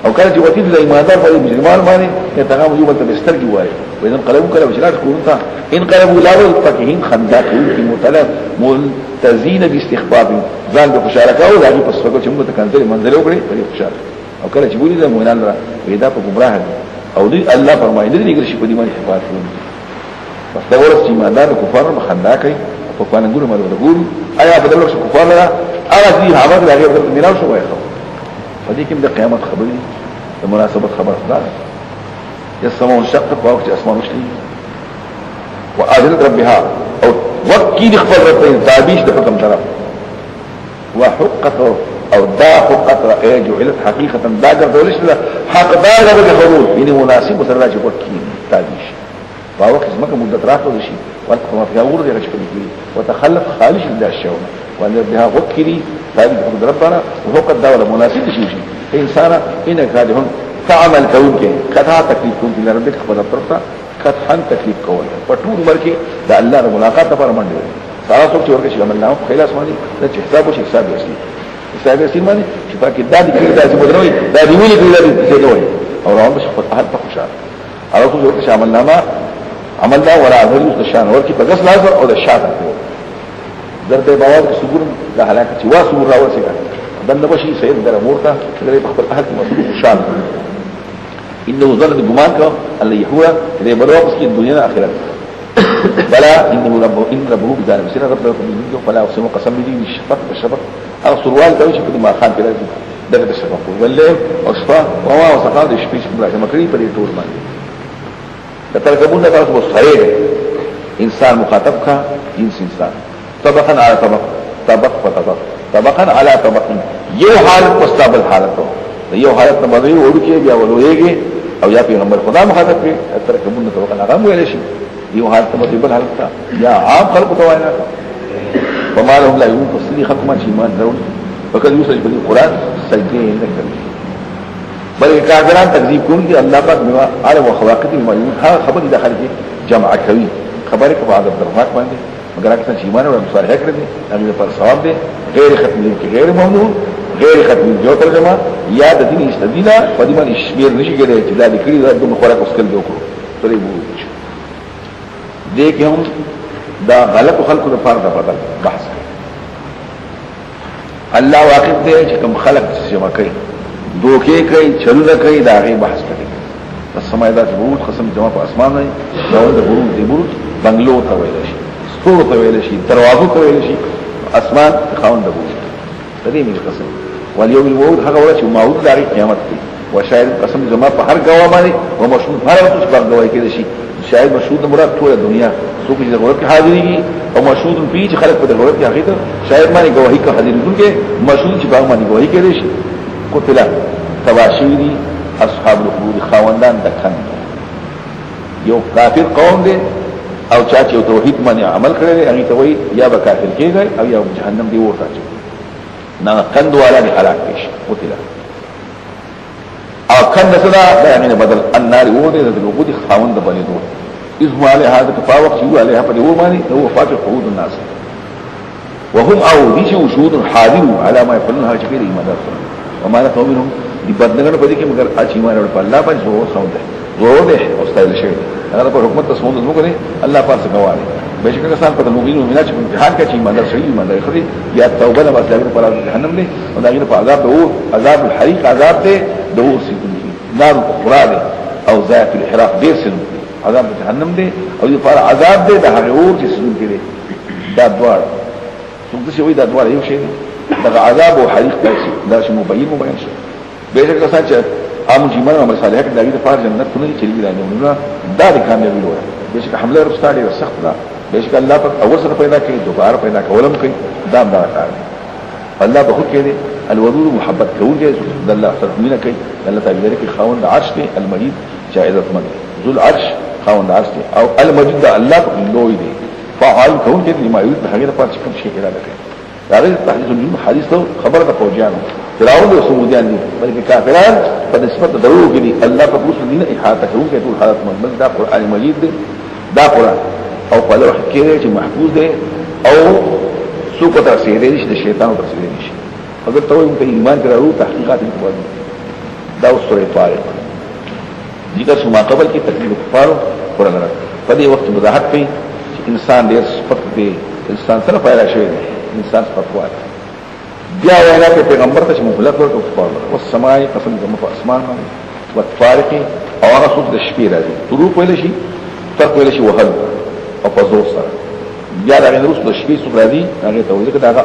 او کله چې وتی د ایماندار په مجرمان باندې یتغام یو بل بستر کې وایي وإذا انقلبوا كلا بشرات كونتا انقلبوا لاول فكهين خنداقين في متلف ملتزين باستخفاف ځان به خوشاله او دغه په سپکو چې موږ ته کنځلې منځلې وکړي په خوشاله او کله چې بولی د مؤمنان را وېدا په گمراه او دی الله فرمایي دې دې شي په دې باندې حفاظت کوي بس دا ورته چې ایماندار کفار مخندا کوي په قانونګورو مله ورګوري آیا بدل شو کفار را هغه دي هغه د هغه د میراث شو وایي په دې کې د قیامت خبرې د مناسبت خبر ده يسمون انشقت وقت اسمان وشلي وآذنت ربها او وكيد اخفر ربين تابيش ده حكم طرف وحقت او دا حقت رأيه جعلت حقيقة داجر دولش ده حق داجر بخرول يعني مناسب وسرلاج وكيد تابيش فوقت اسمك مدة راحة وشي والقمة فيها ورد يغشك بكي وتخلف خالش لله الشعونة وأن بها وكيدي تابيش حقد ربنا وفوق الدولة مناسب تشيشي إنسانا إنك هذه تعمل كون کې کته تکلیف کوم چې رب دې خپل طرفه کته تکلیف کول په ټول عمر کې د الله د ملاقات لپاره منډه وي سارا څوک چې ورکه شي عمل نه خلاص باندې د حساب او حساب اصلي حساب اصلي باندې چې پاکي د دې کې د بدنوي د دې ویلي کې د دې دوی او راو بش په حال په خوشاله او څوک ورکه عمل نامه عمل دا ولا اذن د شان ورکی په غس لازم او د شاته درته باور صبر د هلاکت چې واسو راوځي دنه بشي سید در مورته دغه په خپل اهل مسعود خوشال انه ظن ګمان کو الله يحوى دې بلو اوس کې دنیا او آخرت بلا انه ربه بذلك سر رب له فلا اقسم قسم لي بالشفق بالشفق او سروال دوی چې په ما خان کې راځي دغه الشفق والليل وصفا وما وصفا د شپې شپه مکري په دې ټول باندې د ترکبونه تاسو صحیح انسان مخاطب کا جنس انسان طبقا على طبق طبقا على طبق یو حالت مستقبل حالت ہو یو حالت نه بدوي ورکه بیا ولويږي او یا پیغمبر خدا مخاطب کې ترکبونه طبقا هغه ویل شي یو حالت مستقبل حالت تا یا عام خلق ته وایي وما لهم لا يؤمنون تصديق خلق ما ایمان درون فقد يوسف بالقران سجده نه کوي بلکې کافران تکذیب کوي الله پاک بما على وخواقته ما يؤمن ها خبر داخل کې جمع کوي خبره په عادت درمات باندې مگر اکثر ایمان او مصالحه کړی دي هغه پر ثواب دي غیر ختم دي غیر ممنوع غیر ختم جو ترجمه یا د دین استدینا په دې باندې شمیر نشي کېدای چې دا لیکلي دا د خوراک اوسکل دی وکړو پرې وو دې کې هم دا غلط خلقو لپاره دا بدل بحث الله واقف دی چې کوم خلق سیما کوي دوکې کوي چلونه کوي دا غي بحث کوي بس سمایدات برود قسم جمع په اسمان نه دا د برود دی برود بنگلو ته ویل شي ستورو ته ویل شي دروازو ته ویل شي اسمان خاوند دی دې مې قسم واليوم الموعود هغه ورځ چې موعود لري قیامت دی وشاهد قسم جمع په هر گواه باندې او مشهود هر وخت چې گواہی کوي شي شاهد مشهود مراد ټول دنیا څوک چې ضرورت کې حاضرېږي او مشهود په چې خلک په ضرورت کې حقیقت شاهد باندې گواہی کوي حاضرېدونکو مشهود چې باغ باندې گواہی کوي شي قتل تباشيري اصحاب الخلود خواندان د کند یو کافر قوم دی او چا چې توحید باندې عمل کړی هغه ته وایي یا به کافر کېږي او یا جهنم دی ورته نه کند والا دی هلاک شي قتل او کند صدا دا یعنی بدل النار وده د وجود خواند باندې دوه اذ ماله هذا تفاوق شو عليها په دې باندې هو فاتح قعود الناس وهم او دي شهود حاضر على ما يفعلونها كثير ایمان وما لا قومهم دي بدلګر په دې کې مگر اچ ایمان ور په الله باندې هو سوده زور ده او استایل شي هغه په حکومت تسمون نو کوي الله پاک څنګه وایي بهشکه کسان په مومنینو مینه چې امتحان کوي ایمان در شي ایمان در خري یا توبه له مسلمان پر جهنم نه او دغه په عذاب او عذاب الحريق عذاب ده دور سي نار اخرى او ذات الاحراق دې سن عذاب جهنم ده او دې پر عذاب ده د هغه اور چې سن کې دا دوار څنګه چې وي دا دوار یو شی دا عذاب او حريق دا شی مبين شي بهشکه کسان چې عام ایمان او صالح کې دغه په جنت کې نه چلیږي دا دا د کامیابی لور بهشکه حمله رسټاډي سخت ده بهشکه الله په اول سره پیدا کړي دوباره پیدا کولم کوي دا کار دی الله به خود کې دی الودود محبت کوي د الله سره مینه کوي الله تعالی لري خاوند عرش دی المجید جائزت من ذل عرش خاوند عرش دی او المجید دا الله په لوی دی فعال کوي چې لما یرید هغه په څه کوم شي اراده کوي دا غیر تحديث النجوم حدیث ته خبره د فوجانو فراون او سمودیان دي بلکې کافران په نسبت د درو کې دي الله په اوس دینه احاطه کوي ټول حالات من دا قران مجید دی دا قران او په لوح کې چې محفوظ دی او څوک تر سیدې نشي د شیطان تر سیدې نشي اگر ته یو ایمان درو تحقیقات کوي دا سورې طارق ذکر شو ما قبل کې تکلیف کفار قران راځي په دې وخت وضاحت کوي چې انسان ډېر صفت دی انسان سره پیدا شوی دی انسان صفت وايي بیا وینا په پیغمبر ته چې مخلق ورته کفار او سماي قسم د په اسمان باندې او طارق او هغه څوک د شپې راځي طروق ویل شي تک ویل شي وهل او په زور سره بیا دا غیر رسول شپې څوک راځي هغه ته ویل کېږي دا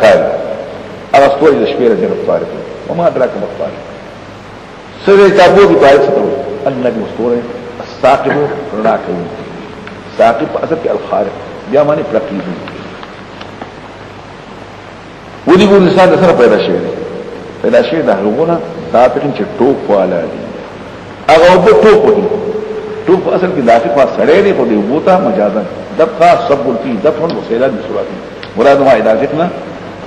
کار هغه ستوري د شپې راځي په طارق وما ادراک ما طارق سره تابو دي طارق څه النبي مستوره الساقب راکو ساقب په اصل کې الخارق بیا معنی پرقیب ودي ګور انسان سره پیدا شوی دا هغونه ساقب چې ټوپ والا دي هغه په ټوپ دي ټوپ اصل کې داخل په سړې دی خو دی بوتا مجازا دفقه صب فی دفع وسیلات بسرعه مراد ما اضافتنا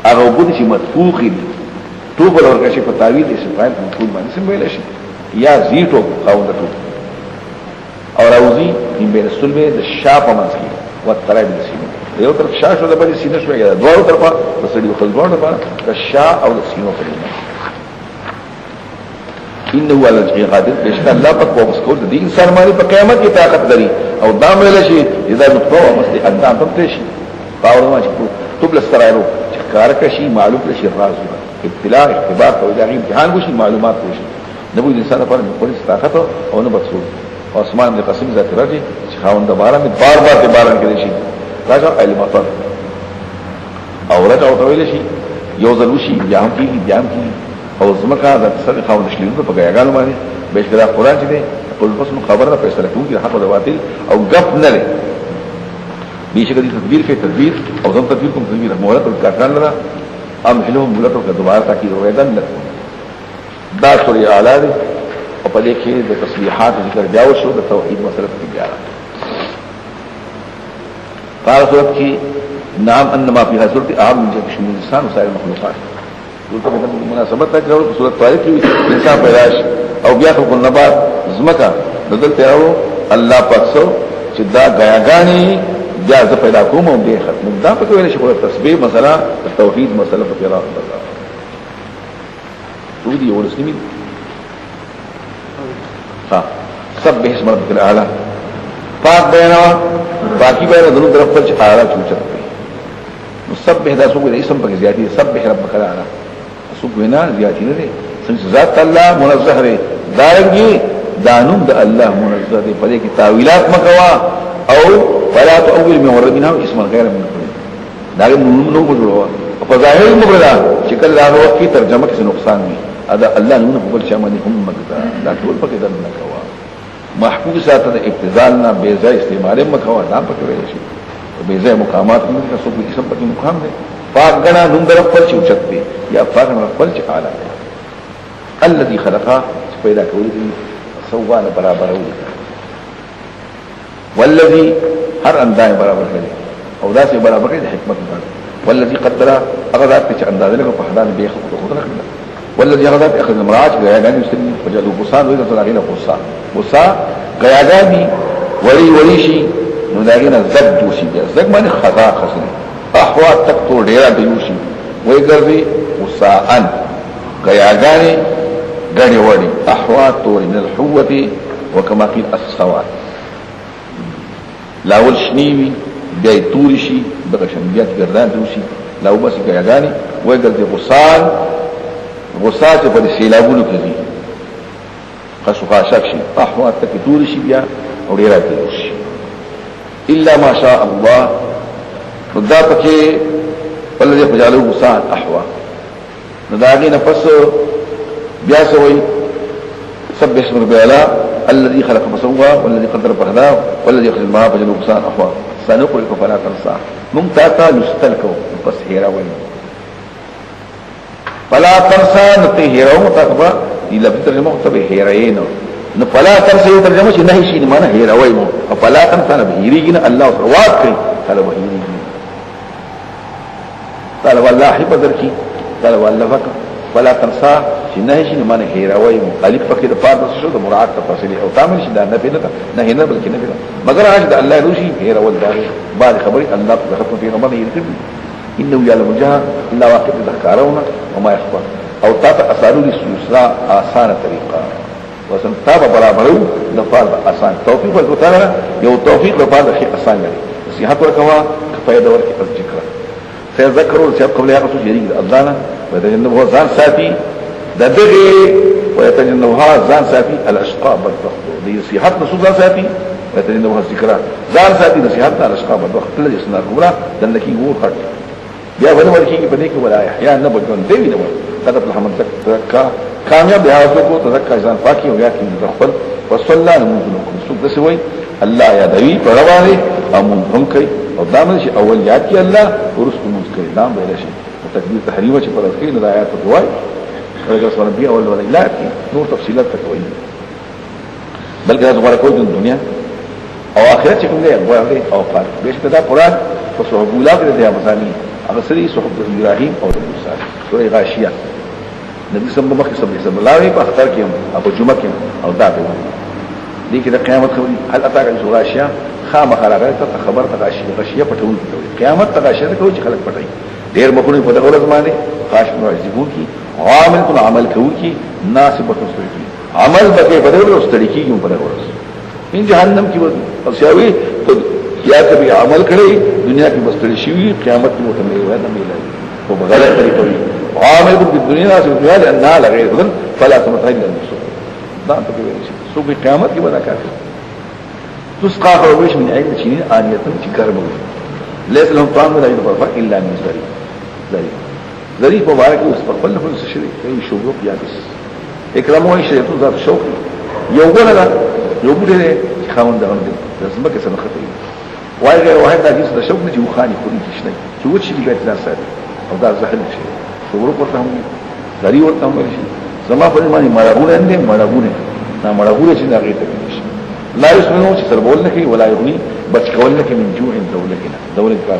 هغه وګړي چې مدفوخ دي ټوپ ورکه شي په تعویل اسم فاعل مفعول باندې سم ویل شي یا زیټو خاوند ټوپ او راوزی من بین السلبه د شاپ منځ او ترایب د سینې یو طرف شا شو د بل سینې شو یا دوه طرفه د سړي خپل دوه طرفه د شا او د سینې په لور انه على الجهاد قادر بشک الله پاک په مسکول د انسان باندې په قیامت کې طاقت لري او دا ویل شي اذا نطقوا مست اقدام تم تشي باور ما چې تو بل سرایرو چې کار کوي معلوم شي راز ابتلاء اختبار او دغه امتحان وشي معلومات وشي نبوي الانسان لپاره پولیس طاقت او نه بڅو عثمان بن قاسم ذات راځي چې خاوند باران بار بار د باران کې شي راځه علمات او راځه او تویل شي یو ځل وشي بیا هم کیږي او زمکه د سره خاوند شلیو په غیاګانو باندې بشکره قران چې دی په پس خبره فیصله کوي حق او باطل او غف نه لري بشکره دي تدبیر کې تدبیر او ځم تدبیر کوم تدبیر مهلت او کاران لرا ام هلهم مهلت او دوباره تاکید ویدن لري دا سوري اعلی او په دې کې د تسبیحات ذکر بیا وشو د توحید مسله کې بیا راځي صورت کې نام انما فی حضرت اعم من جميع الانسان وسائر المخلوقات دلته د مناسبت ته راو صورت طارق کې انسان پیدائش او بیا خلق النبات زمکا دلته راو الله پاک سو چې دا غیاګانی بیا ز پیدا کوم او به ختم دا په ویل شي تسبیح مسله توحید مسله په اړه الله تو دي ورسني ها سبح اسم ربك الاعلى پاک بینا باقی بینا دنو طرف پر اعلی چوچت مسبح دا سو دې اسم په زیاتی سبح ربك الاعلى سو وینا زیاتی نه دي څنګه ذات الله منزه لري دارنګي دانوم د الله منزه دي په دې کې تعویلات مکوا او فلا تؤول من وردنا اسم غیر من دا نو مجروا په ظاهر مبردا شکل دا وخت کی ترجمه کې نقصان وي ادا الله نو په بل چا باندې هم مګدا دا ټول پکې دل نه کوا محفوظ ساته د ابتذال نه بے ځای استعمال مکوا دا پکې ویل شي بے ځای مقامات موږ تاسو په اسم پکې مقام دي پاک غنا نوم در خپل چې اوچت دي یا پاک نه خپل چې اعلی الذي خلقها پیدا کوي سوال برابر وي والذي هر اندای برابر کړي او دا سي برابر کړي د حکمت باندې والذي قدر اغذات چې اندازه له په حدان به خود نه کړل والذي اغذات اخذ المراج غياغان يستلم فجلوا بصان وإذا تلاغين قصا غياغاني ولي شي نو داغینا زب دوشي بیا زب معنی خضا خسنی احوات تک تو ډیرا دیوشي وای ګرځي وساءن غیاګانی غړي وړي احوات تو من الحوته وكما قيل السواد لاول شنیوي بیا توري شي بغشن بیا ګردان دوشي لاو بس غیاګانی وای ګرځي غصات په سیلابونو کې دي خشوخا شک شي احوات تک توري شي بیا او ډیرا دیوشي الا ما شاء الله فدا پکې ولذي فجالو غصان احوا نداغي نفس بیا سوي سبح اسم ربي الاعلى الذي خلق فسوى والذي قدر فهدى والذي يخرج الماء فجعله غصان احوا سنقرئك فلا تنسى ممتاتا نستلكو بس هيرا وين فلا تنسى نتهيرا متقبا الى بترجمه تبه هيرين نو فلا تنسى ترجمه چې نه شي نه معنی هيرا وای مو او فلا تنسى نه هيريږي الله ثواب کوي قال وهيريږي قال والله بدر کی قال والله فك فلا تنسى چې نه شي نه معنی هيرا وای مو الف فقره فارد شو د مراعات تفاصيل او تعمل شي دا نه پیدا نه نه بلکې نه پیدا مگر هغه د الله روشي هيرا ول دا بعد خبري الله ختم في رمضان يذكر انه يعلم الجهر الله واقف ذكرونه وما يخفى او تات اسالو للسرا آسان طریقہ وسن تاب برابرو لفظ آسان توفیق وتعالى یو توفیق لفظ شي آسان لري نصيحت ورکوا فائدہ ورکې پس ذکر سيذكروا سيب قبل يا رسول جريد الأذان ويتجنبها زان ساتي دغه ويتجنبها زان ساتي الاشقاء بالضغط دي نصيحت رسول زان ساتي ويتجنبها الذكرى زان ساتي نصيحتنا الاشقاء بالضغط الذي يسنا الكبرى دنكي هو خط بیا ونه ورکی په دې کې ولا احیا نه بجون دی نو قدر الحمد تکا کامیاب دی هغه کو تذکر ځان پاکي او یا کې خپل وصلی الله سو دسوي الله یا دوی پر روانه امون هم کوي او دامن شي اول یاد کی الله ورست موږ کوي دام به شي تکبیر تحریم چې پر کې نه آیات دوای رجل سبحان ربي اول ولا لا نور تفصيلات کوي بلکې دا غوړه کوي د دنیا او آخرت کوم دی غوړه او فرق به چې دا قران په صحابه کې د مسانی هغه سری صحبت ابراهيم او موسی سورې غاشیه نبی صلی الله علیه وسلم په اختر کې ابو جمعه کې او دا دی دي کې د قیامت خبري هل اتاك غاشیه خامخ راغله ته خبر ته غاشیه پټول دي قیامت ته غاشیه کوي چې خلک پټي ډیر مخونه په دغه ورځ باندې خاص راځي کی عامل کول عمل کوي کی ناسبه تسوي عمل به په دغه ورځ ستړي کیږي په دغه ورځ ان جهنم کې وځي او شاوي ته یا کبي عمل کړی دنیا کې مستړي شي قیامت کې وته نه وای نه ملي او بغیر طریقې عامل بالدنيا في الدنيا لانها لغير ظن فلا تمتعن للمسوق دا ته ویل شي سو په قیامت کې ودا کافر تسقى فروش من عين شيء آنية تكرم ليس لهم طعام ولا يدفع الا من ذري مبارك واستقبل له الشريك اي شوق يابس اكرامه اي شيء ذات شوق يوغنا لا يوبله خاوند ده لازم بك سنه خطي واي غير واحد ده جنس ده شوق نجي وخاني كل شيء شو وش اللي قاعد تنسى او ده زحل شيء شغل ورتهم ذري ورتهم شيء زما په معنی مرغونه نه مرغونه نا مرغونه چې دا غیته کوي لا يسمنو چې سربول نه کوي ولا يغني بچ کول نه کوي من جوع دولت کار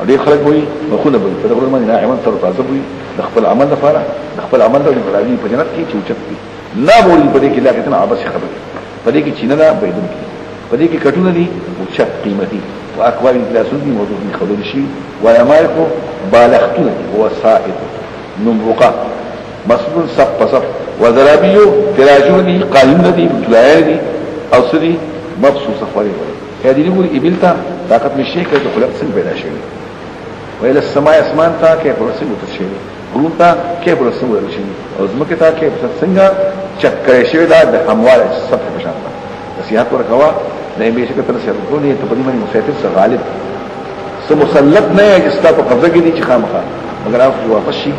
اړې خلک وي مخونه به په دغه معنی ناعمن تر تاسو وي د خپل عمل لپاره د خپل عمل د راځي په جنت کې چې اوچت وي لا بولي په دې کې لا کتنه عبس خبر په دې کې چینه نه بيدون کې په دې کې کټونه دي اوچت قیمتي واکواب الګلاسون دي موضوع دي خبر شي ويمالكو بالغتونه هو سائد نمرقه مسلول صف وذرابيو تراجوني قائمون دي بطلعين دي او سدي مبسوسة خوالي هذه نقول إبلتا طاقت من الشيء كي تخلق سن بيدا شيء وإلى السماء اسمان تا كيف رسن وتشيء قرون تا كيف رسن وتشيء وزمك تا كيف رسنها چکر شيء دا ده هموال سطح بشان تا نصيحت ورکوا نئے بیشک نصیحت ورکوا نہیں تبدی منی مسیطر سے غالب سمسلط نہیں ہے جس کا تو قبضہ کی دی چخام خواہ مگر آپ جو واپس شي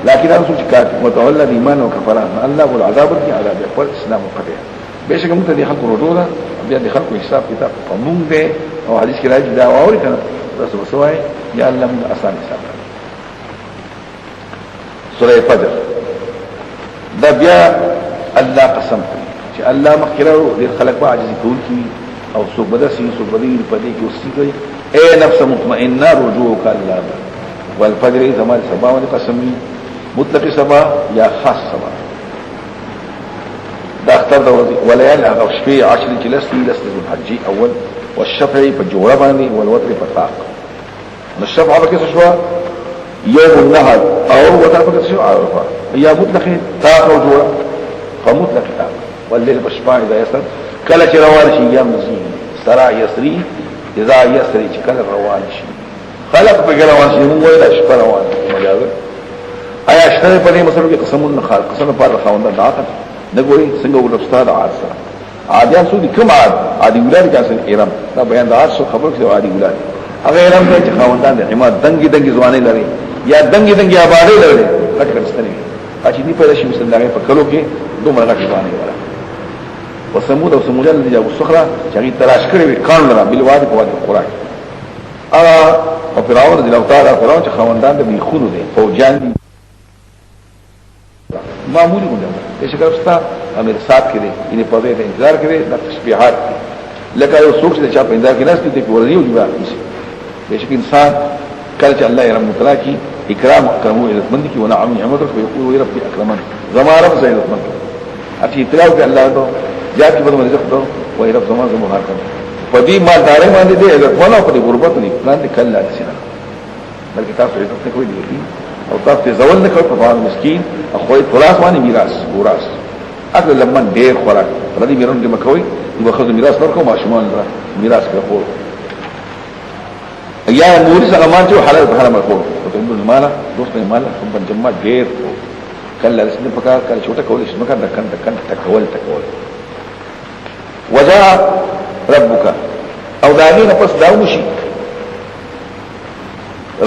لكن أنا سوچ كات متولى الإيمان وكفران الله والعذاب الدين على بيقول الإسلام وقتها بيشك ممكن دي خلق رجولا بيدي خلق حساب كتاب قانون ده أو حديث كلاج ده أو كان رسول سواي يعلم أصلا حساب سورة الفجر ده بيا الله قسم چې الله مخکره دې خلق با عجز کول کی او سو بدسي سو بدی پدې کې اوسې کوي اے نفس مطمئنه رجوعك الله والفجر زمان سبا ودي قسمي مطلق سبا یا خاص سبا دا اختر دا وليال او شفي 10 جلسي لسنة الحجي اول والشفعي فالجورة باني والوتر فالطاق الشفع بكيس شوى يوم النهر او وتر بكيس شوى عرفة هي مطلق طاق وجورة فمطلق طاق والليل بشفاع اذا يسر كلا روانش ايام نزين سرا يسري اذا يسري كلا روانش خلق بقروانش نمو ويلا شفا روانش مجازر آیا اشتره په دې مسلو کې قسمون نه خال قسم په راخوندان دا عقد نګوري څنګه ول استاد عاد سره عادیان سو دي کوم عادي ولاد کاسن ایران دا بیان دا عاد خبر کې عادي ولاد هغه ایران کې چې خوندان د عماد دنګي ځواني لري یا دنګي آبادی لري کټ کټستنی اچي دي په شي مسلمانې په کلو کې دومره غټ ځواني ولا وسمود او سموجل دي ابو صخره چې تلاش کړی وي قانون را بل وادي په وادي قران او فرعون دي لو تعالی فرعون چې خوندان د بيخونو دي فوجان دي معمولی ہو جاتا ہے ایسے کرستا امیر صاحب کے لئے انہیں پوے کا انتظار کرے نہ تشبیحات کی لکہ یہ سوک سے چاپ انتظار کی نسلی تے پورا نہیں ہو جبا آدمی سے بیشک انسان کل چا اللہ رحمت اللہ کی اکرام اکرمو عزت مندی کی ونعم نعمت رکھ ویقول رب اکرمن زمان رب سے عزت مند اچھی اطلاع کہ اللہ دو جا کی بدو رزق دو وہی رب زمان سے مہار کر فدی مال دارے ماندے دے عزت والا فدی غربت نہیں پلان دے کل لا دسینا بلکہ تاپ سے عزت نے کوئی دی او تاسو ته زول نه کړ په فقیر مسکین اخوې خلاص باندې میراث ورث اګه لمن ډېر خوراک ردی میرون دې مکوي نو خو میراث ورکو ماشومان را میراث په خور یا نور څنګه مان چې حلال په حرام ورکو ته نو مال دوست نه مال په جمع ډېر کله رسنه پکا کله چوټه کول شي مکه دکن تکول وجاء ربك او دانین پس داو شي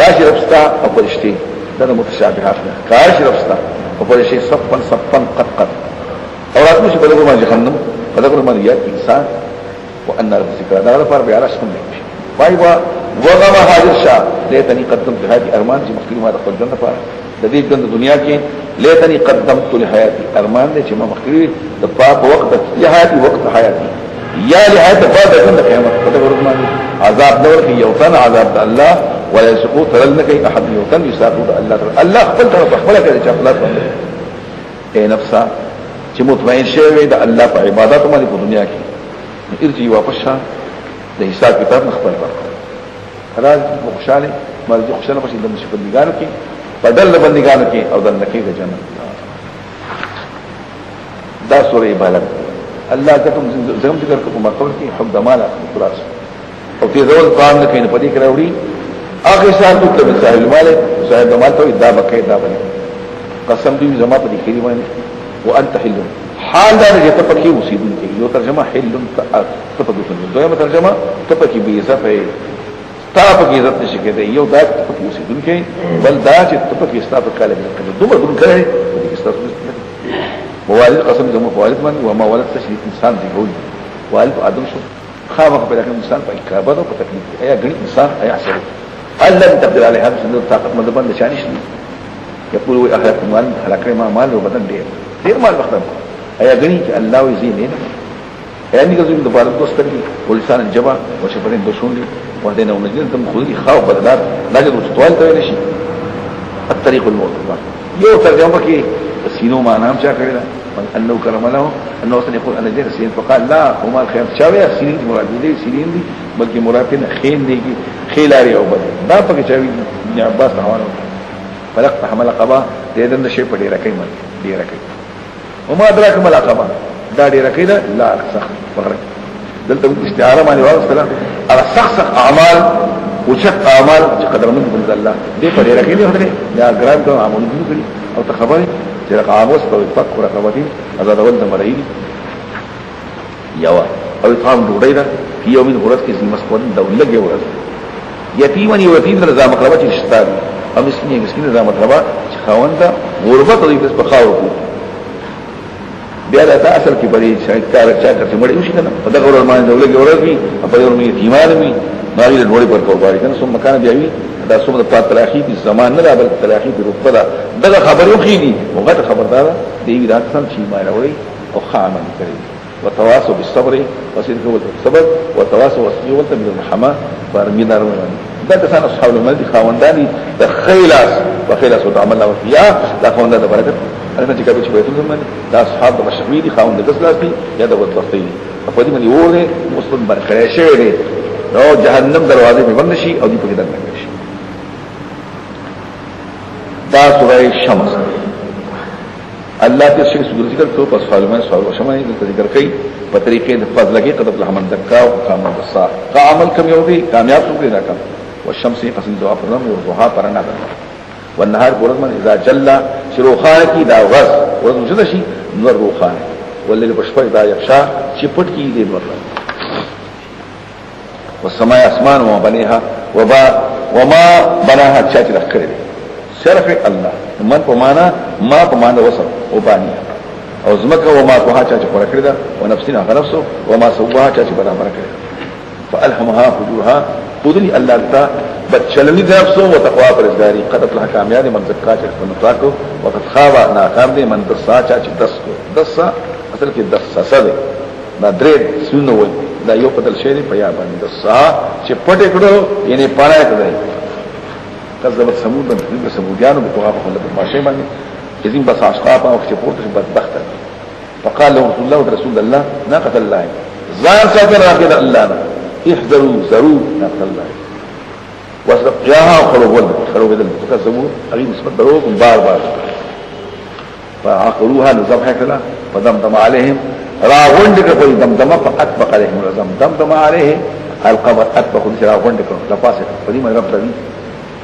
راشي ربستا او پرشتي ده متشابهات نه کارش رفستا او په شي صفن قد او راتمو شي بلغه ما جهنم بلغه ما یاد انسان وان الذکر دا لپاره بیا راش کوم شي وایوا وغما حاضر شاه لیتنی قدمت هذه ارمان چې مخکې ما د خپل ژوند لپاره د دې ژوند دنیا کې لیتنی قدمت لحیاتي ارمان دې چې ما مخکې د په وخت حیاتي وخت حیاتي یا لحیات بعد د قیامت په دغه ورځ باندې عذاب نور کې یو تن عذاب الله ولا يسقط ترلنك احد يوتن يساقط الله خپل طرف خپل کې چې خپل باندې اے نفسا چې مطمئن شوی د الله په عبادت باندې په دنیا کې ارجي واپس شه د حساب کتاب خپل ورکړه راز خوشاله مرجو خوشاله پښې د مشکل بندګانو کې بدل بندګانو کې او د نکې د جنت دا سورې عبادت الله کتم زم ذکر کو مطلب کې حب د مال خلاص او په ځول قرآن کې په دې کې راوړي اخر سال تو ته صاحب المال صاحب المال ته دا بکې دا باندې قسم دې زما په دې کې باندې وانت حل حال دا چې ته پکې اوسېدونکې یو ترجمه حل ته پکې اوسېدونکې دویمه ترجمه ته پکې بې عزت تا پکې عزت نشي کېدای یو دا ته پکې اوسېدونکې بل دا چې ته پکې ستاسو کاله کې دومره ګون کړي چې ستاسو موالد قسم زمو والد باندې و ما ولد تشریف انسان دی ګول والد ادم شو خامخ په دغه انسان په کابه او په تکلیف ایا غني انسان ایا حسن الله تقدر عليه هذا سنه طاقت مدبن نشانش يقول اهلك مال هلك ما مال وبدن ډیر مال بختم ایا غني چې الله وزين نه ایا موږ زموږ د بالغ دوستري ولسان الجبا وشفرين دوشوني وهدينا ونجد دم خذي خاو بدلات لاجد وتطوال ته نشي الطريق الموضوع یو ترجمه کې سينو ما نام چا کړی دا انه کرم له انه سن يقول انا جير سين فقال لا هما الخير چاوي سينين مراد دي سينين دي بلکې مراد نه خين دي خيلاري او بل دا پکې چاوي ابن عباس روانه فلق حمل قبا دې دند شي په ډیره کوي ډیره کوي وما ادراك ما العقبه دا ډیره کوي لا صح فقره دلته استعاره باندې واستله على صح اعمال وشق اعمال چې قدر من الله دې په ډیره کوي هغه یا ګرام کوم عمل دي او ته خبره چې رقابوس په فقره رقابتي آزاد ول د مړی یوا او طعام ډوډۍ ده یو من ورځ کې مسکون دولت یو ورځ یتیمن یو یتیم د نظام مقربه چې شتاب او مسکین نظام مقربه چې خاونده غربت دوی په خاور کو بیا دا اصل کې بری شاکار چا کوي مړی وشي کنه په دغه ورځ باندې دولت یو ورځ وي په یو می یتیمان وي ناوی له ډوډۍ پر کوباري کنه سم مکان بیا وي دا څومره په تلاخي د زمان نه بل تلاخي د رتبه ده دغه خبرو خېدي وغه خبردار دی وی راځم چې ما راوړي او خامن کوي وتواصوا بالصبر وسيروا بالصبر وتواصوا والصبر بالرحمه فارمي دارونه دا کسان اصحاب المدي خوانداني د خیلاس وخیلاس وتعمل الله فيها دا خوانده د برکت انا چې کابه چې بیت زمان دا اصحاب د مشوي دي خوانده د سلاسي یا د وتلطي په دې باندې وره مسلم برکړې شوی دی نو جهنم دروازه به بند شي او دې په کې دنه شي دا سورہ شمس الله ته شي سورہ ذکر کو پس فالمن سوال شمس دې ذکر کوي په طریقې د فضل کې قد الحمد ذکا او کامل الصا عمل کم یو دی کامیاب څوک نه کم والشمس قسم جواب فرم وضحاها پرنا ده والنهار ورځ اذا جل شروخان کی دا غز ورځ شد شي نور روخان والليل بشفا دا يخشى چې پټ کی دې نور والسماء اسمان وما بنيها وما بناها چا چې لکړي صرف الله من پمانا ما پمانا وصف او بانیا او زمکه وما کوها چا چې پر کړی دا او نفسنا غنفسه وما سواها چا چې برابر کړی فالهمها فجورها فضل الله تا بچلنی نفسه وتقوا پرزګاری قد افلح کامیاب من زکات په نطاقو وقد خاب ناکام دي من دسا چا چې دسا اصل کې دسا ده دا درې سونو وي دا یو بدل شی دی په یا باندې دسا چې پټ کړو یعنی پاره کړی کذبت ثمود بن ثمودیانو په هغه خپل په ماشه باندې یزین بس اشقاق او چې پورته بدبخت فقال له رسول الله ناقه الله زار ساتر اخر الله احذروا ذروا ناقه الله وسقياها خلوا بدل تكذبوا اغي نسبت دروغ بار فعقروها لذبح كلا فدمدم عليهم راغوندك فدمدم فاطبق عليهم دمدم عليه القبر اطبق راغوندك لپاسه فدي ما رب دي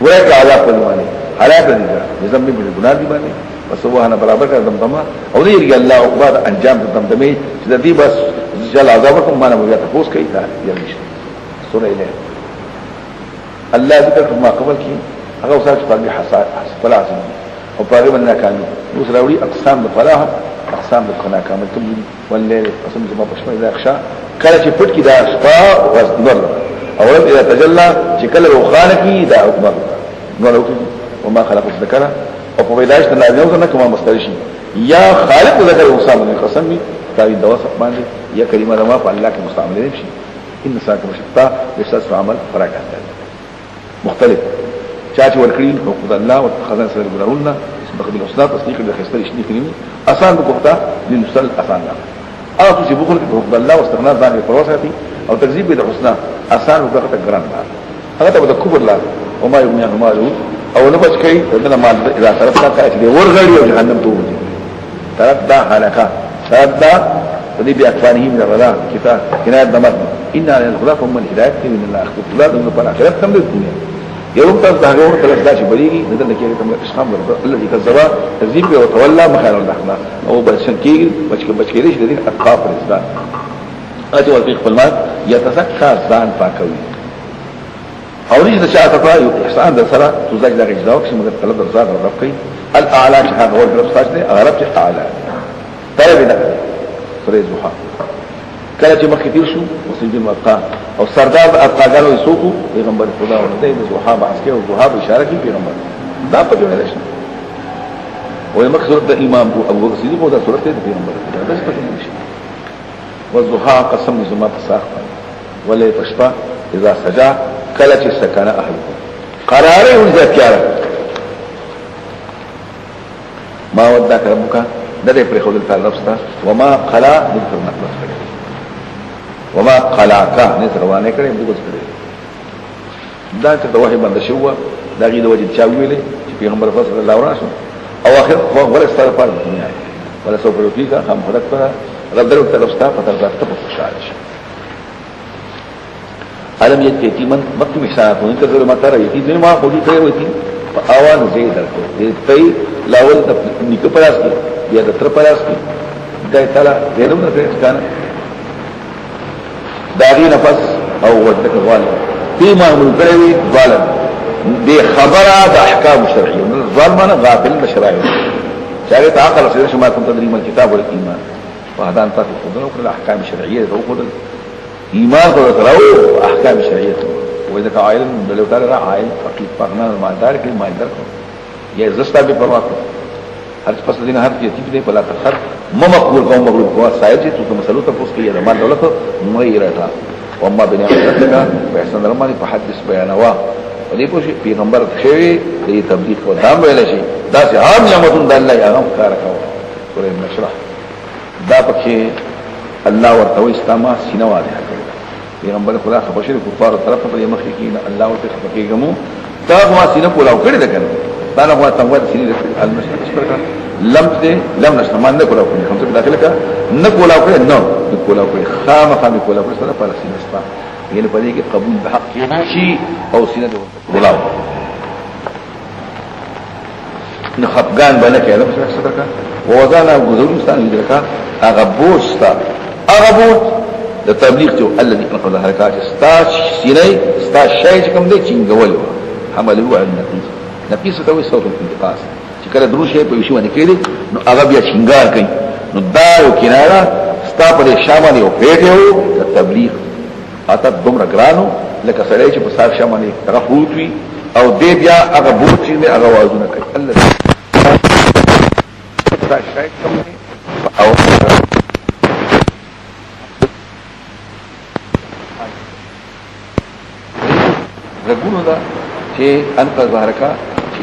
ورګه عذاب په باندې حالات دي نظام به ګناه دي باندې وسوهنا برابر کړ دمدمه او دې الله اکبر انجام دمدمه چې دې بس جل عذابكم ما نو بیا تاسو کوي دا یې سورہ اله الله ذکر ما قبل کی هغه وسات په حساب فلاح او په باندې کانو نو سراوي اقسام د فلاح اقسام د کنا کامل تم والليل قسم زما بشمه اذا اخشى کله چې پټ کی دا شپه وزدور او اذا تجلى چې کله روخانه کی دا اکبر نو وما خلق الذكر او په پیدائش د الله نه کومه مسترشي یا خالق ذکر او سامنے قسم تاوی د وصف باندې یا کلمه ما په الله کې مستعمل شي ان ساک مشتا لساس عمل فراغت مختلف چاچ ورکړي حقوق الله او خزانه سره ګرولنا اسبق بالحسنى تصديق بالخسر شني كلمه آسان بکوتا للمسل آسان لا او چې بخل حقوق الله واستغناء ځان په پروساتي او تکذیب بالحسنى آسان وګړه ګران لا هغه ته د کبر لا او ما یغنی مالو او نه بچ کوي دغه مال اذا طرف تا کوي چې ورغړي او جهنم ته وځي طرف دا هلاکه طرف دا دې بیا افانه من الرضا کتاب کنایت دمر ان الخلاف هم الهدایت من الله اخلاق من پر اخرت هم د دنیا يوم تزهقون ثلاث داش بريجي ندل كي يتم الإسلام الذي كذبا تزيب وتولى مخال الرحمة أو بشكيل بشكيلش الذي أتقاف الإسلام أتي والفيق بالمال يتزكى زان فاكوي أو نيجي تشاء تطاي إحسان درسرا تزاج لا غجداوك شيء مقدر طلب درسات الرفقي الأعلى شهاد هو الجرب ساجده أغرب شيء أعلى طلب نقل سورة الزحى كلا جمع كثير شو وسيد الأبقاء أو سردار الأبقاء قالوا يسوقوا بيغمبر الخدا ونده الزحى بعسكه والزحى بإشارة كي بيغمبر دا پا جمع ليش ويمك سورة إمام أبو بكر الصديق ودا سورة بيغمبر الخدا بس پا جمع ليش والزحى قسم نزمات الساقة ولا تشفى إذا سجى كلا چه سكان أهلكم قراره انزاد كيارا ما وداك ربك ندى پر خود الفعل رفستا وما قلا نذكر نقلص کرے وما قلاکا نذر وانه کرے بغض کرے دا چې توحی بند شو دا غي د وجه چاویلې چې پیغمبر صلی الله علیه وسلم او اخر هو ولا استغفار دنیا ولا سوف يعطيك هم خدك پر رب درو تلفستا فتر ذات تفشالش علم یت یتیمن مکه مثال په انت زره ماته راځي دې ما خو دې کوي وتی په اواز زید درکو دې ته لاول د نیکه پلاس کې یا د تر پلاس کې دا تعالی دې نو نه ځان داغي نفس او ودک غالب فيما من کړوي ظالم دې خبره د احکام شرعيه ظالمانه غافل بشرایو چاغه تعقل سره شما کوم تدریم الكتاب والایمان وهدان تاسو خدای او الاحکام الشرعيه او خدای ایمان کو تراو احکام شرعیه وإذا كان عائل لو تعالى را عائل فقير فقنا المالدار کې مالدار کو یہ زستا به پروا کو هر فصل دین هر یتیم دې په لا تخر مقبول قوم مغلوب کو صاحب چې تو مسلو ته پوس کې مال دولت مې راټا او ما بني عمرتنا فاحسن رماني فحدث بيانوا ودې پوښي پیغمبر شوی دې تبلیغ کو دام ویل شي دا چې عام نعمتون د الله هغه کار کوي سورې نشرح دا پکې الله ورته استما سینوا ده پیغمبر خدا خبشر کفار طرف په مخکې کې الله ورته خبرېګمو دا ما سینه کولاو کړی ده کنه دا نه هو تمواد سینې المشکل لم دې لم نشته ما نه کولاو کړی هم څه داخله کا نه کولاو کړی نه کولاو کړی خامخا می کولاو کړی سره پر سینه ستا یعنی په دې کې قبول به حق شي او سینه دې کولاو نه خفغان باندې کې له څه څه کا ووزانا غزولستان درکا هغه بوستا هغه بوت د تبلیغ جو الذي نقل الحركات استاش سینې استاش شای چې کوم دې چنګول حمل هو النقيس نقيس ته وي صوت الانتقاص چې کله درو شی په وشي باندې کېږي نو هغه بیا چنګار کوي نو دا یو کناره ستا په شامل یو پیټه وو د تبلیغ اته دومره ګرانو لکه سړی چې په صاحب شامل رفوت وي او دې بیا هغه بوت چې هغه وازونه کوي الله استاش شای کوم او رګونو دا چې انت ظاهر کا چې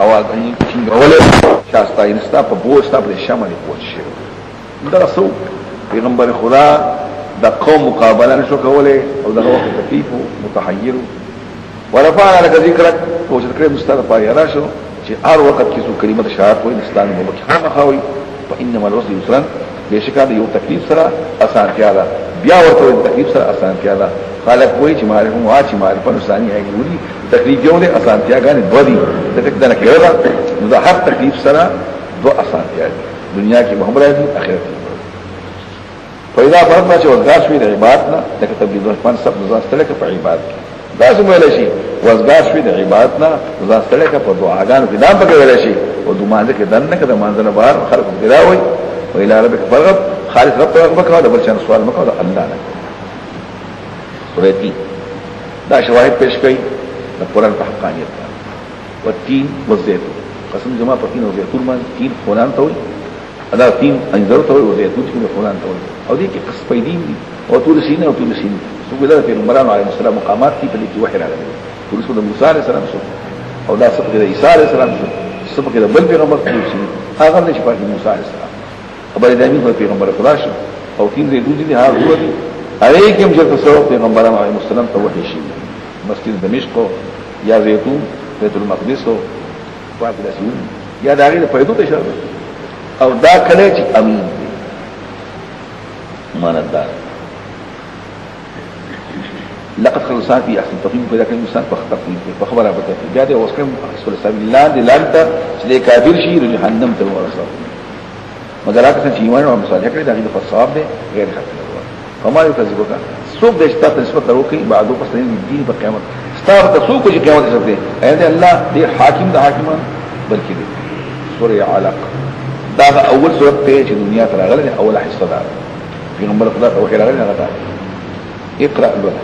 یې څنګه شاستا انستا په بوستا په شمالي پوښ شي دا سو پیغمبر خدا د قوم مقابله نشو کوله او دغه وخت تکلیف متحیر ورفعنا لك ذکرک او چې کړه مستعد پای راشو چې هر وخت کې څو کلمه شهادت وي اسلام مبارک خوي فانما الوصل يسرا بشکا د یو تکلیف سره اسانتیا ده بیا ورته تکلیف سره اسانتیا ده خالق وای چې معرفت مو چې معرفت ثاني هغه ودي تکلیف یو ده اسانتیا غانې دوی د تک دنه کېږي نو د هر تکلیف سره دو اسانتیا دنیا کې محبت راځي آخرت کې پیدا فرض چې وزګار شوی د عبادت نه د تبلیغ رحمان سب نظام ستل کې په عبادت دا څه ویل شي وزګار شوی د عبادت نه نظام ستل کې په دعاګانو کې دام پکې ویل شي او د مانځ کې دنه کې د مانځ نه بهر خلق ګراوي و الى ربك فرغب خالص رب ربك هذا بلشان سوال مکو دا الله نه سورۃ دا شواهد پیش کړي د قرآن په حقانیت او تین والزيتون قسم جماعه په تین او زيتون باندې تین قرآن ته وي ادا تین انذر ته وي او زيتون چې قرآن ته وي او دې کې قص پیدین دي او طول سینه او طول سینه سو ولر پیغمبرانو علیهم السلام مقامات دي په دې کې وحی راغلي طول سو د موسی علیه السلام سو او دا سبق د عیسی علیه السلام سو سبق د بل پیغمبر طول سینه هغه نشي پاتې موسی علیه السلام خبر دایمي په پیغمبر خدا شو او تین زيتون دي هغه هو دي هغه کوم چې تاسو پیغمبرانو علیهم السلام ته وحی شي مسجد دمشق یا زيتون بیت المقدس او واقع داسون یا داغه په پیدو ته اشاره او دا کله چې امین لقد خلق الانسان في احسن تقويم پیدا کړی انسان په تقویم په خبره راځي بیا د اوس کوم رسول سبیل الله د لالته چې کافر شي جهنم ته ورسره مگر هغه چې ایمان او مصالح کړی دا د ثواب دی غیر خطر وما يكذبك سوق د اشتاق نسبت وروکي بعدو پس د دین په قیامت ستاره ته سوق چې قیامت شته اې الله دې حاکم د حاکمان بلکې دې سوره علق دا اول سوره ته چې دنیا ته راغله اول حصہ ده پیغمبر خدا ته وحی راغله هغه اقرا الولا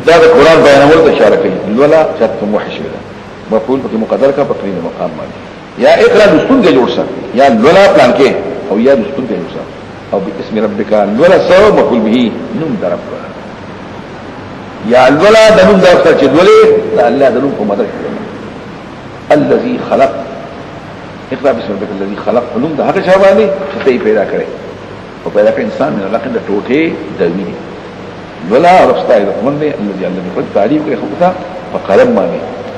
دا د قران بیانول ته اشاره کوي الولا چې موحش ده مفعول په مقدر کا په تقریر مقام باندې یا اقرا دستون کې جوړ سره یا الولا پلان کې او یا دستون کې جوړ سره او باسم ربک الولا سو مفعول به نوم در رب یا الولا د نوم در سره چې دولې دا الله د نوم په مدد کې الذي خلق اقرا باسم ربک الذي خلق نوم د هغه شابانه چې پیدا کړي او پیدا کړ انسان من الله د ټوټه دوی دي ولا ربستا من دي الذي علم قد تعليم کوي خو تا فقلم ما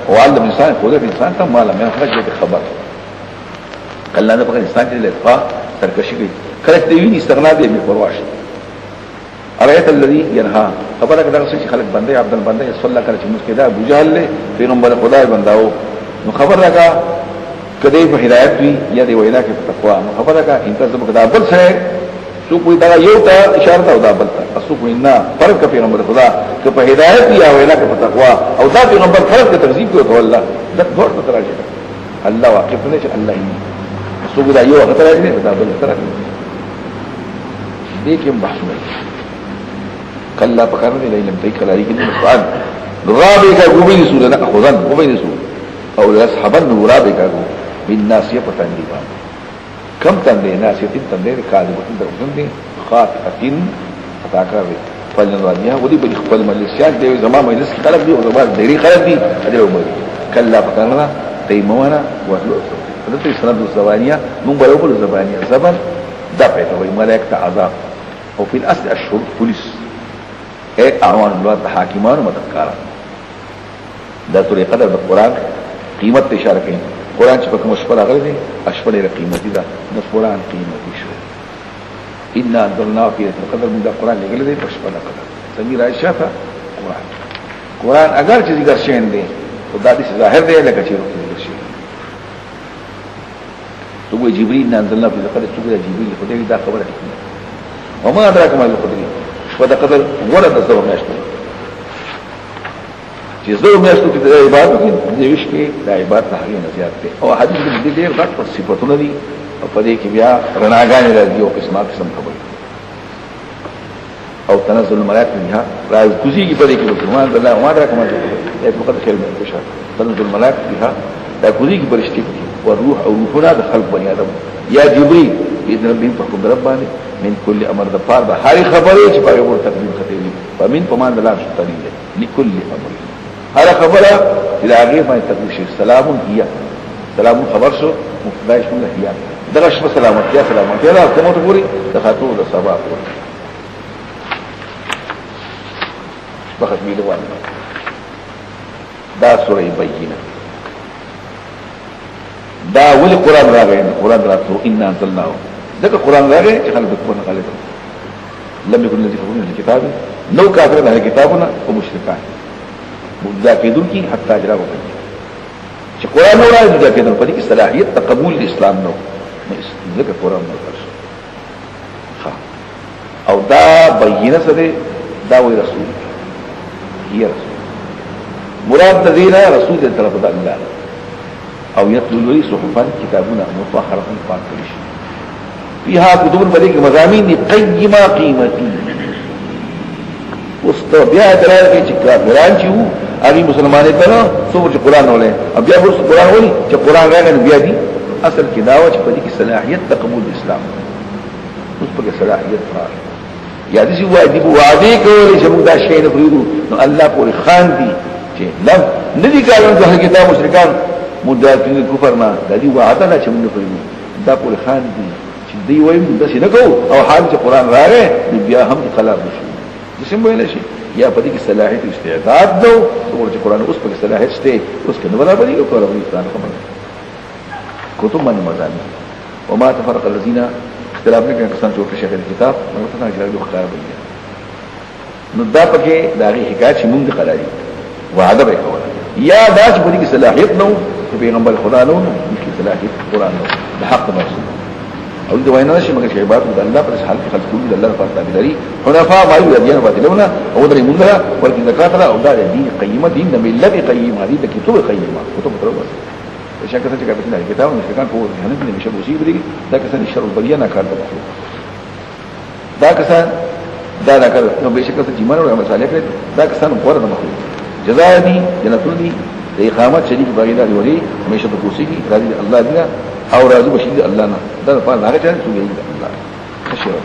او علم الانسان خو د انسان ته مال مې خرج خبر کله نه په انسان کې لفظ ترکشي کوي کله دې ویني استغنا دې په پرواش ارایت الذي ينها خبره کړه چې خلک بندي عبد البندي صلی الله علیه وسلم کې دا ابو جهل له پیغمبر خدای بنداو نو خبر راکا کدی په هدایت وی یا دی وینا کې تقوا نو خبره کا انتظام کدا بل سره سو کوئی دا یو ته اشاره او دا بل ته اسو کوئی نه فرق کا پیغمبر خدا که په هدایت یا وینا کې تقوا او دا پیغمبر فرق ته تکذیب کوي ته الله دا ډور ته راځي الله واقف نه چې الله یې سو دا یو هغه راځي دا بل ته راځي دې کې بحث نه کلا پکارنه دی لم تک لري کې سوال رابع کا غوبین سوره نه خدان غوبین سوره او اصحابن رابع کا بالناسيه پتندي باندې کم تندې ناسيه تندې کاذبتن درځندې خاطئتين اتاکر فلنوادیا ودي په خپل مجلسيات دی زما مجلس کې خلک دي او زما ډېری خلک دي اجر عمر کلا پکارنه تیمونه وحلو دته سند الزبانيه من بلوغ الزبانيه زبر دفع وي ملائكه عذاب او في الاصل الشرط پولیس اي اعوان الله حاکمان مددکاران دا طریقه د قرآن قیمت اشاره کوي قرآن چې په کوم شپه راغلی دی اشپه ډېره قیمتي ده نو قرآن قیمتي شو ان انزلنا فی ليله القدر من دا قرآن لګل دی په شپه د قدر سمیر عائشہ ته قرآن اگر چې ذکر شین دی او دا دې ظاهر دی لکه چې ذکر شي تو جبريل انزلنا فی لقد تقول جبريل خدای دا خبره ده وما ادراک ما القدر شپه د قدر ولا د زو میاشتو چې زو میاشتو کې د عبادت کې د ویش کې د عبادت هغه نه زیات دي او حدیث کې ډېر غټ صفاتونه دي او په دې کې بیا رڼاګانې راځي او قسمه خبره او تنزل الملائکه منها راز کوزي کې په دې کې فرمان الله ما ادراک ما القدر په قدر کلمه بشر تنزل الملائکه بها دا کوزي کې فرشتي او روح او روحنا د خلق بني ادم یا جبريل باذن ربهم فحكم رباني من كل امر د پار د هر خبره چې په یو تقدیم خطري فمن فمان د الله شتري لكل امر هر خبره الى هغه باندې تقدیم شي سلام هي سلام خبر شو مفدای شو هي دغه شپه سلامت یا سلامت یا کومه ته ګوري د خاطر د سبا وخت می دوه دا سوره بینه دا ولي قران راغی قران راتو ان انزلناه دغه قران راغی چې خلک په نه غلط لم يكن الذي يفهمون الكتاب لو كافرون على كتابنا ومشركان مذاکدون کی حتی اجرا وکړي چې قران وایي مذاکدون په دې کې صلاحیت تقبل الاسلام نو ځکه قران نو ورسره او دا بینه سره دا وی رسول هي رسول مراد الذين رسول دې طرف د الله او يتلو لي صحفا كتابنا مطهره پاکش فيها كتب ملك مضامين قيمه قيمتي واستبيع درجه چې کافران چې وو اغي مسلمانې ته نو څو چې قران ولې بیا ورس قران ولې چې قران راغلی بیا دي اصل کې داوا چې په دې کې صلاحيت تقبل الاسلام اوس په کې صلاحيت راځي یا دې واجب وعده کوي چې موږ دا شی نه پریږدو نو الله پورې خان دي چې لم ندي کارونه د کتاب مشرکان مدافعین کفر نه د دې وعده نه چې موږ پریږدو دا پورې خان دي چې دی وايي موږ څه نه کوو او حال چې قران راغی بیا هم خلاف نشو څه ویل شي یا په دې کې صلاحيت استعداد دو څو چې قران اوس په صلاحيت شته اوس کې نو برابرۍ او کارونه انسان خبره کتب باندې مزامین وما تفرق الذين اختلاف نه کسان چې په شیخ الكتاب مرته نه جوړ خبره نو دا پکې داغي حکایت چې مونږ قراري وعده به کوله یا دا چې په دې کې صلاحیت نو پیغمبر خدا نو کې صلاحیت قران نو د حق مرسوم او د وینا شي مګر چې عبادت د الله پر حال کې خلق ټول د الله لپاره تابعداري حنفاء ما یو دین باطلونه او درې مونږ ورته زکات او دا دین قیمه دین د ملت قیمه دي د کتب قیمه کتب تروس شکه څه چې کتاب کتاب مشکان په جهنم کې نشه وسی بری دا کسان شر البریه نه کار کوي دا کسان دا کار نو به شکه چې مانو عمل صالح کړي دا کسان ورته د مخلوق جزاء دي جنتون دي د اقامت شریک باغیدار ولی همیشه په کوشي کې راضي الله دی او راضي بشي الله نه دا په هغه ځای کې دی الله خشوع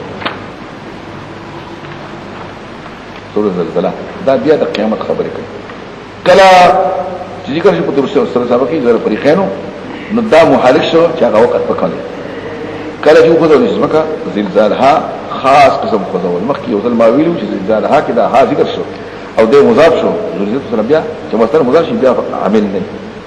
سورۃ الزلزلہ دا بیا د قیامت خبره کوي کلا چې ذکر شي په تور سره سره کې زره پریخانو نو دا محالک شو چې هغه وخت پکاله کله چې خدای د اسمکا زلزالها خاص قسم خدای مخکې یو ځل ما ویلو چې زلزالها کې دا ها ذکر شو او د مضاف شو ذریته سره بیا چې مستر مضاف شي بیا عامل نه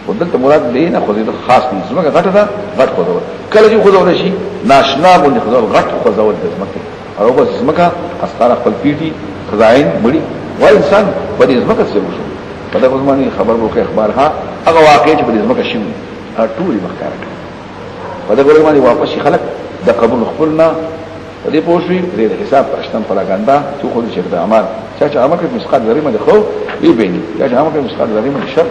ودلته مراد دی نه خو دې خاص دي زمکه غټه ده غټ خدای کله چې خدای شي ناشنا باندې خدای غټ خدای د زمکه او بس زمکه اسطار خپل پیټي خزائن بڑی و انسان په دې زمکه څه وشو په دغه زمانه خبر ورکړي اخبارها هغه واقع چې په دې زمکه شي ټول مخکاره په دغه زمانه واپس خلک د قبول خپلنا دې پوښي دې حساب پرشتن پلاګاندا چې خو دې د اعمال چې عمل کې مسقط ذری باندې خو یې بیني چې عمل کې مسقط ذری باندې شر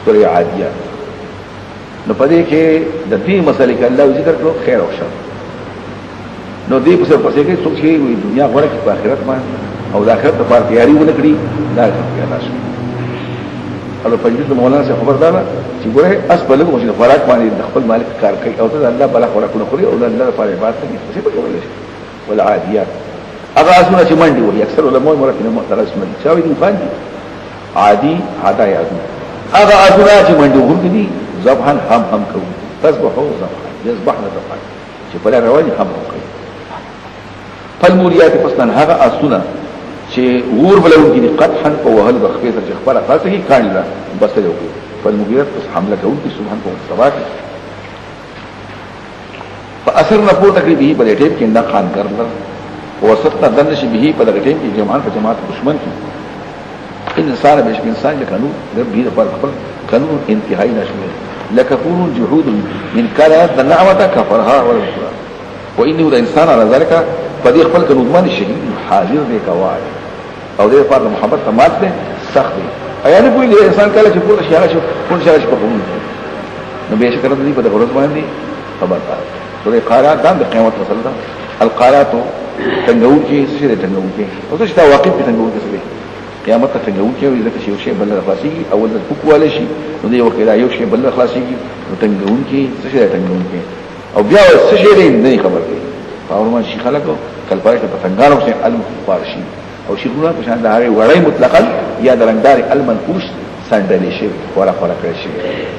سورې عادیات نو پدې کې د دې مسلې کې الله ذکر کړو خیر او شر نو دې په څیر پسې کې څوک چې دنیا غوړه کې په آخرت باندې او د آخرت لپاره تیاری ونکړي دا څنګه راځي او په دې مولانا څخه خبردار چې ګوره اس بلګ مو چې خوراک باندې د خپل مالک کار کوي او ته الله بل خوراکونه خوري او الله لپاره عبادت کوي څه په کولای شي والعاديات هغه اسونه چې منډي وي اکثر علماء مرکه نه معترض منډي چاوي دي باندې عادي عاده یادو هغه اسونه چې منډي ورګدي ذبحن هم کوي تسبحوا ذبحا يذبحنا ذبحا چې په رواني هم کوي فالموريات پسند هغه اسونه چې ور بلون کې قطحا او وهل د خپل چې خبره خاصه کې کاڼي را بس ته وي فالمغيرات پس حمله کوي چې سبحان الله سبحان فاثرنا پورته کې به په ټیپ کې نه خان کړل وسطنا دنش به په دغه ټیپ کې جماعت په جماعت دشمن کې انسان به انسان له قانون ربي پر خپل قانون انتهائی نشمل لکفور جهود من کلا النعمه كفرها ولا وانه الانسان على ذلك فدې خپل قانون باندې شهید حاضر دی کوي او دې پر محبت تمات دی سخت دی ایانه کوئی دې انسان کله چې پوره شي هغه پوره شي په کوم نو به شکر دې په دغه ورځ باندې خبر پاره دې قارات د قیامت مسله ده القارات تنګو کې څه دې تنګو کې او څه تا واقع په تنګو کې څه قیامت ته تنګو کې وي ځکه چې شی بل خلاصي اول د پوکواله شي نو دې وکړه یو شی بل خلاصي نو تنګو کې څه شي تنګو کې او بیا څه شي دې خبر کې پاورمان شي خلکو کلپای ته پتنګانو سره علم فارشي او شیخونه په شان د هغه وړای مطلقاً یا د رنگدار المنقوش سندل شي ولا خلا کړی شي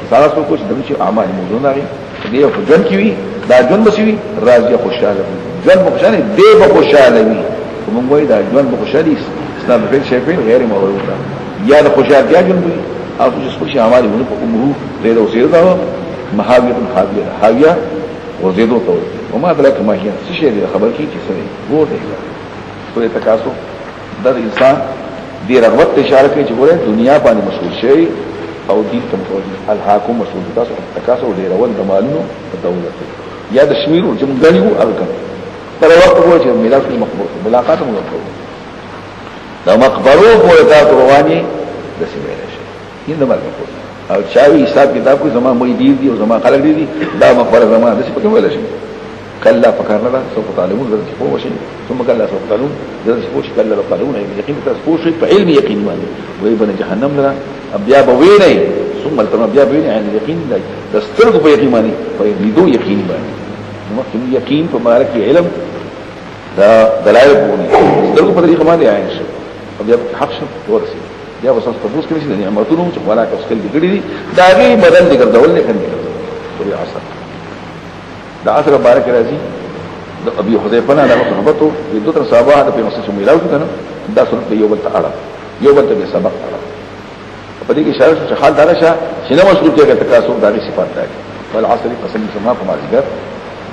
تاسو کو چې دغه اعمال موضوع لري دی په جن کې وي دا جن بسوي راځي خوشاله جن مخشانه دی به خوشاله وي کوم وای دا جن به خوشالي اسلام په شی په غیر موجوده یا د خوشالتیا جن وي او چې څه اعمال ونه په کومه زیاده او زیاده محاویه حاویه وزیدو تو وما ادراک ما هي څه شی خبر کی چې څه وو دی سورې تکاسو د انسان دی رغبت اشاره کوي چې ګوره دنیا باندې مشهور شي او دین ته متوجه الحاکم مسعود تاسو تکاسو ډیر ول د مالونو په دولت یا د شمیرو چې موږ غنیو ارکان تر وخت وو چې میراث مقبول ملاقات مو وکړو دا مقبرو په تاسو رواني د سیمه شي اینده مرګ او چاوي حساب کتاب کو زما مې دی او زما خلق دی دا مقبره زما د څه په کومه لشي کلا فکرنا سوف تعلمون ذلك هو شيء ثم كلا سوف تعلمون ذلك هو شيء كلا تعلمون يقين تسبو شيء علم يقين معنی وای بن جهنم لرا ابیا بوینه ثم التم ابیا بوینه عن اليقين دسترغ په یقین معنی فیدو یقین معنی نو کوم یقین په معنی کې علم دا دلایل بونی دسترغ په طریقه باندې عین شي ابیا حق شو ورسي یا وسط تبوس کې نشي نعمتونو چې ولا کسکل دي ګړي دا غي بدل دي ګرځول نه کوي سوري عصر دا عصر مبارک راځي د ابي حذيفه نه د صحابتو د دوه صحابه د پیغمبر صلی الله علیه وسلم دا سنت یو بل تعالی یو بل ته سبق تعالی په دې کې اشاره چې حال دارشه چې نه مشغول کېږي تکاسو د صفات راځي ول عصر قسم سما په مازیګر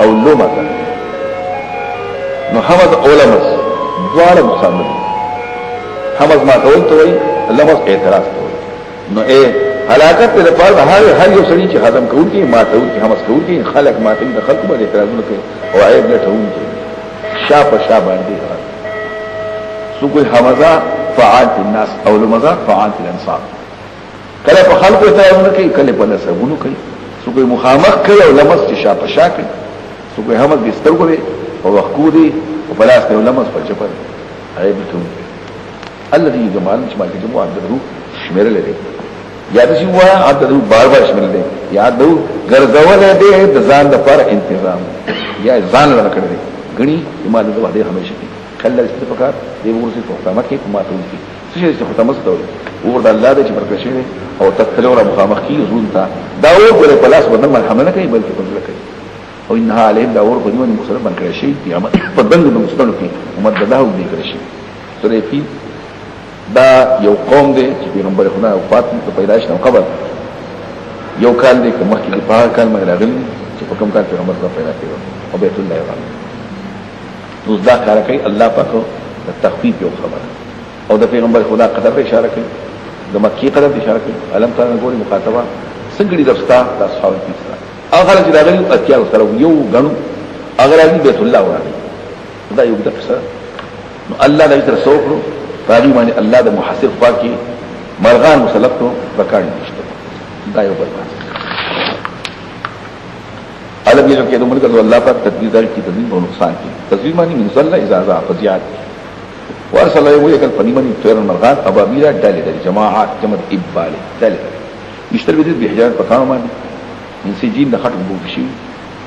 او لومتا نو حمد اولمز دوار مصامد حمد ما تول توي لمز اعتراض توي نو اے حلاکت تے پار ہر یو سڑی چ ختم کول کی ما تول کی حمد کول کی خلق ما تے خلق با اعتراض نہ کہ او عیب نہ ٹھون کی شاپ باندې سو کوئی حمزہ فعال الناس او لمزہ فعال الانصار کله په خلق اعتراض نہ کہ کله په نسبونو کوي سو کوئی مخامخ کوي او لمز چ شاپ شاکي سو کوئی حمد بستر کو دے اور وقو دے اور پلاس دے لمس پر چپر عیب نتون الذي جمال شمال کے جمع عددہو شمیر لے دے یاد اسی ہوا عددہو بار بار شمیر دے یاد دہو گرزول دے دزان دفار انتظام یا زان لنکڑ دے گنی امال دو دے ہمیشہ کی کھلر استفقار دے ورسی فختامت کی کماتون کی سوشی استفختامت دوری ورد اللہ دے چپر کشی دے اور تتلور مخامخ کی زون تا داور گولے پلاس ودن ملحمل نہ کئی بلکہ کنزل کئی او انها عليهم داور غنيون مسلمان کړی شي قیامت په دنګ د مستلو کې ومدداه دې کړی شي سورې فی دا یو قوم دی چې پیغمبر خدا وفات په پیدائش نو قبل یو کال دی کوم کې په هغه کال مې راغلی چې په کوم کال پیغمبر خدا پیدا کړو او بیت الله یې نو دا کار کوي الله پاک د تخفیف یو خبره او د پیغمبر خدا قدر په اشاره کوي د مکی قدر په اشاره کوي علم تعالی ګوري مخاطبه څنګه دې درستا د اصحاب الفیل اگر چې دا غلي اتیا سره یو غنو اگر دې بیت الله ورانه دا یو د څه نو الله دې تر سوکړو فاضي باندې الله د محاسب پاکي مرغان مسلط کو پکړ نشته دا یو بل باندې علم یې کې د ملک الله پاک تدبیر دار کی تدبیر او نقصان کی تدبیر معنی من صلی اذا ذا فزيات ورسل له يكل فنيمني طير المرغان ابابيل دال جماعات جمع ابال دال يشتري بده بحجار پکانو باندې من سجين د خټ بو شي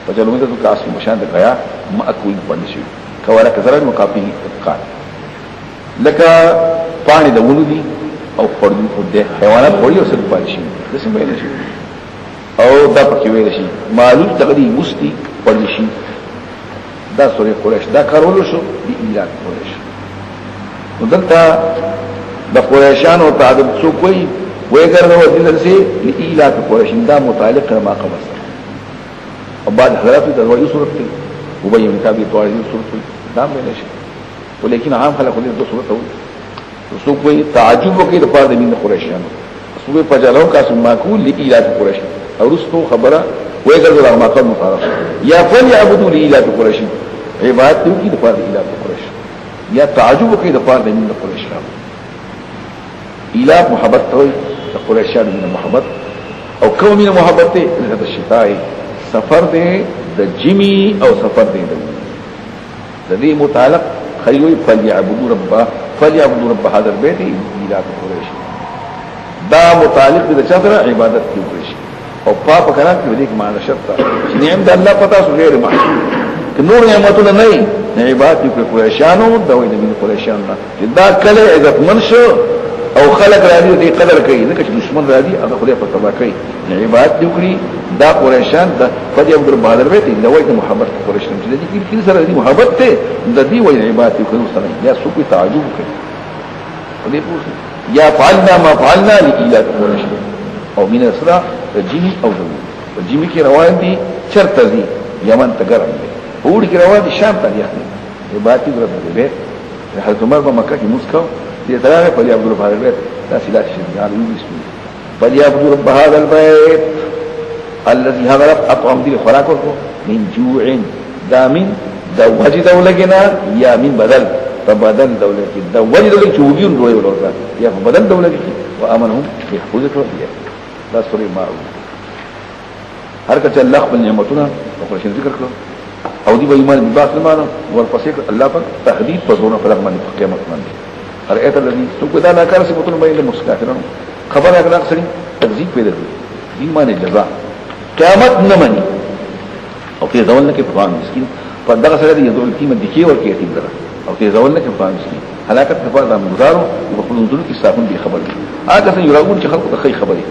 فجلومه د کاس مشان د غیا ما اكوين باندې شي کواره کزر مقابل قال لکه پانی د ولودي او پردو د حیوانات وړي او سره پاتې شي د سم ویل شي او دا پکې ویل شي معلوم تقدی مستی پړي شي دا سورې قریش دا کارولو شو دی ایران قریش ودلته د قریشانو تعدد څو کوئی ويقرر ودل سي لإيلاف قريش دا متعلق ما قبل او بعد حضرات دروي صورت وبين متابع طوالي صورت دا مې نشي ولیکن عام خلک ولې دو صورت وو سو کوئی تعجب وکي د پاره د مين قريشانو سو په جلو کا سم معقول لإيلاف قريش او رستو خبره ويقرر ما قبل متعرف يا فليعبدوا لإيلاف قريش عبادت کی د پاره لإيلاف قريش یا تعجب وکي د پاره د مين قريش إيلاف محبت توي قريشان من محبت او کوم من محبت ته د شتاي سفر دې د جمی او سفر دې د دې متعلق خيوي فليعبدوا رب هذا البيت إيلاف قريش دا متعلق د چتر عبادت کې قريش او پاپ کړه کې دې معنی شرط نعم د الله پتا سو غیر محسوب ک نور نعمتونه نه عبادت کې قريشانو د وې د من قريشانو دا کله عزت منشو او خلق راځي دې قدر کوي ځکه چې دشمن راځي هغه خدای په تبا کوي عبادت دې وکړي دا قریشان د فدی عبد البادر بیت د وایي محبت قریشان چې دې کې سره دې محبت ته د دې وایي عبادت وکړو سره یا سو کوئی تعجب کوي دې پوښتنه یا فعلنا ما فعلنا لإيلاف قريش او من اسرا جمی او دو جمی کی روان دي چرته دي یمن ته ګرم دي وړي کی روان دي شام ته دي عبادت ورته به حضرت عمر په مکه کې مسکو دي ترى فليعبدوا رب هذا البيت لا سلاح شديد على يوسف فليعبدوا رب هذا البيت الذي هذا اطعم دي خوراكو من جوع دامن دوج دولگنا یا من بدل فبدل دولگی دوج دولگی چوبیون روی ولورا یا بدل دولگی وامنهم يحفظ ربيا لا سوري ما هر کله الله خپل نعمتونه او قرآن ذکر کړو او دی به ایمان بالباطل معنا ورپسې الله پاک تهدید په زونه په لغمن قیامت باندې ارئیت الذی سوکدا نا کار سی بتون بین المسکافرون خبر اگر اکثری تکذیب پیدا ہوئی ایمان جزاء قیامت نہ منی او په ځول کې په مسکین په دغه سره دی یو قیمت دی کې ورکی یتیم دره او ته ځول نه کې فهم شي هلاکت په فار د مزارو په خپل نظر کې صاحب دی خبر دی هغه څنګه یراغون چې خلکو ته خی خبري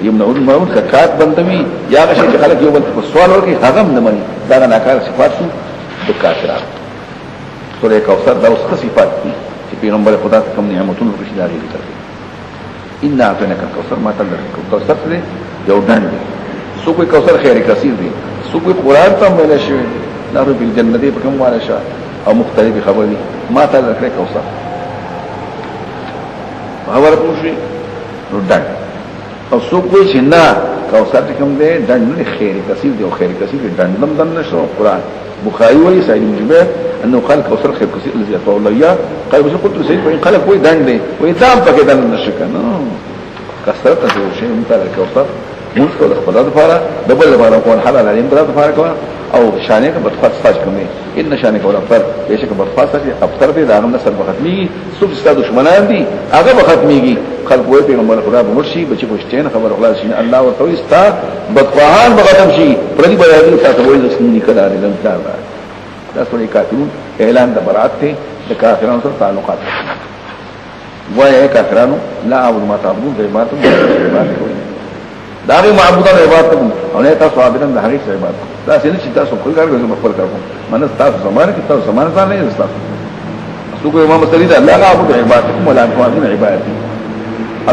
یمنعون المعروف کات بندوي یا هغه چې خلک یو بل په سوال ورکي هغه نه مني دا ناکاره صفات شو د کافرانو سورې کوثر دا اوس صفات دي چې پیغمبر خدا ته کوم نعمتونه ورکړي دا لري کوي ان اعطيناك الكوثر ما تقدر کوثر دې یو ډنډ سو کوئی کوثر خیر کثیر دي سو کوئی قران ته ویل شي دا په جنت په کوم والا شاه او مختلف خبري ما تقدر کوثر خبر پوښي نو ډنډ او سو کوئی چې نه کوثر کوم دې ډنډ خیر کثیر دی او خیر کثیر ډنډم دم نشو قران بخاري ولی سعيد بن جبير انه قال كوثر خير كثير الذي يطول الله قال بس قلت سيد فإن قال كوي دان دي ويدام فكذا نشكا كثرت شيء مثل الكوثر ملك الخبرات فارا دبل لبارا قول حلال عليهم برات فارا كوا او شانك بطفات ستاج كمي ان شانك ولا افطر يشك بطفات ستاج افطر دي داغم نسل بختمي سب ستاد دشمنان دي اغا بختميگي خلق وي پیغمبر خدا بمرشي بچي پشتين خبر خلاص شي الله ورتوي استا بطفاهان بختم شي پردي بیان تاسو وي زسمني کدا لم تار دا سورې کافرون اعلان د برات ته د کافرانو سره تعلقات وایي کافرانو لا اعبد ما تعبدون عبادت دا غي معبودان عبادت او نه تاسو عابدان د حقیقت عبادت دا څنګه چې تاسو خپل کار کوئ خپل کار کوئ منه تاسو زمانه کې تاسو زمانه ځان نه تاسو اسو کو امام مستری دا لا اعبد عبادتكم ولا تعبدون عبادتي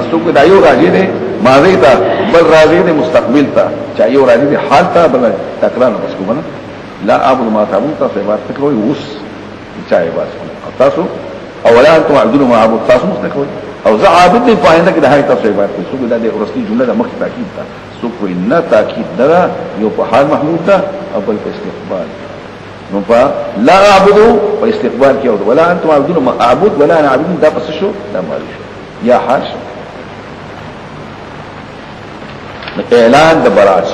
اسو کو دا یو راځي دي ماضي ته بل راځي دي مستقبل ته چا یو راځي دي حال ته بل تکرار نه بس کومه لا اعبد ما تعبدون تاسو عبادت کوئ وس چا عبادت تاسو اولا انتم عبدون ما عبد تاسو مستقبل او زه عابد نه پاینده کې د هغه تاسو عبادت کوئ سو دا د ورستی جمله د مخ تاکید ده سو کوئی نه تاکید ده یو په حال محمود ده او بل په استقبال نو په لا اعبد په استقبال کې او ولا انتم عبدون ما اعبد ولا انا عبد دا پس شو دا مالي شو یا حال شو اعلان د برات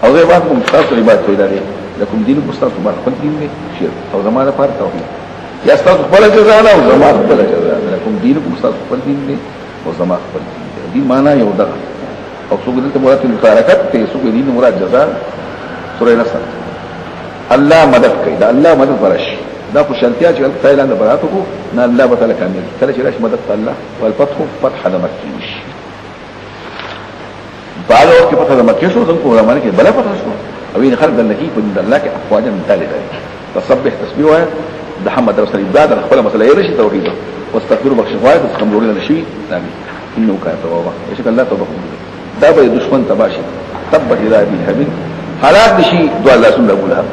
او غیر بات کوم تاسو عبادت کوي داري لکم دین کو تاسو باندې خپل دین دی شرک او زمانه پر توحید یا تاسو خپل جزاء نه او زمانه خپل جزاء لکم دین کو تاسو خپل دین دی او زمانه خپل دین دی معنا یو ده او څو دې ته مراد مشارکت ته څو دین مراد جزاء سورې نصر الله مدد کوي دا الله مدد ورشي دا په شرطیا چې تعالی نه براتو کو نه الله تعالی کامل کله چې راشي مدد الله والفتح فتح د مکه شي بعد وقت فتح د مکه شو څنګه علماء کې بل فتح شو او ان خلق النکی په الله کې افواجا من ذلك تصبح تسبيح د حمد رسول الله د خپل مسله یې رشي توحید واستغفر بخش غواړي د خمرول نه شي امين انه كان توابا ايش الله توبه دا به دشمن تباشي تبت الى ابي الهبل حالات شي دو الله سبحانه وتعالى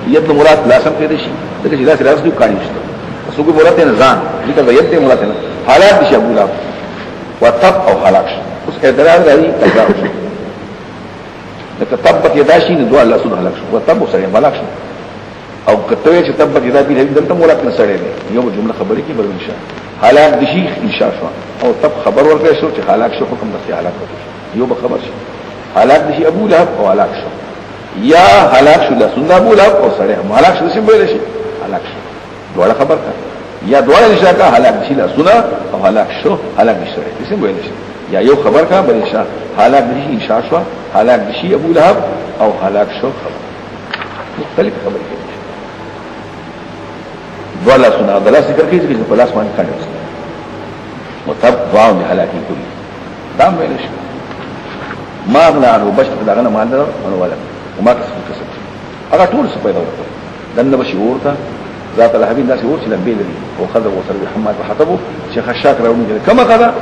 ید مراد لازم کې شي دغه چې لاسه راځي کاری نشته سو کو مراد نه ځان دغه ید مراد نه حالات شي ابو لهب وتب او هلاك اوس اعتراض راځي قضا لکه تبت یداشي دو الله سبحانه هلاك وتب سره هلاك او کته چې تبت یدا به دلته مراد نه سره دی یو جمله خبرې کې بل انشاء حالات دشي انشاء شو او تب خبر ورکړ شو چې هلاك شو حکم د هلاك یو به خبر شي هلاك دشي ابو لهب او هلاك شو یا هلاك شو لسنه ابو لهب او سره هلاك شو سیم ویل شي هلاك شو دوړه خبر کا یا دوړه نشه کا هلاك شي لسنه او هلاك شو هلاك شو سیم ویل شي یا یو خبر کا بل انشاء هلاك دشي انشاء شو هلاك دشي ابو لهب او هلاك شو خبر مختلف خبر کې دولا سنا دلا ذکر کیږي چې په لاس باندې کاڼي متب واو به هلاکی کوي دا ویل شي ما غلا عنه بشت دغه نه مال او ولا وما کسب هغه ټول څه پیدا وکړ دنه بشي ورته ذات الحبيب الناس ورته لبي لري او خذ وصل محمد وحطبه شيخ الشاك راوني كما قال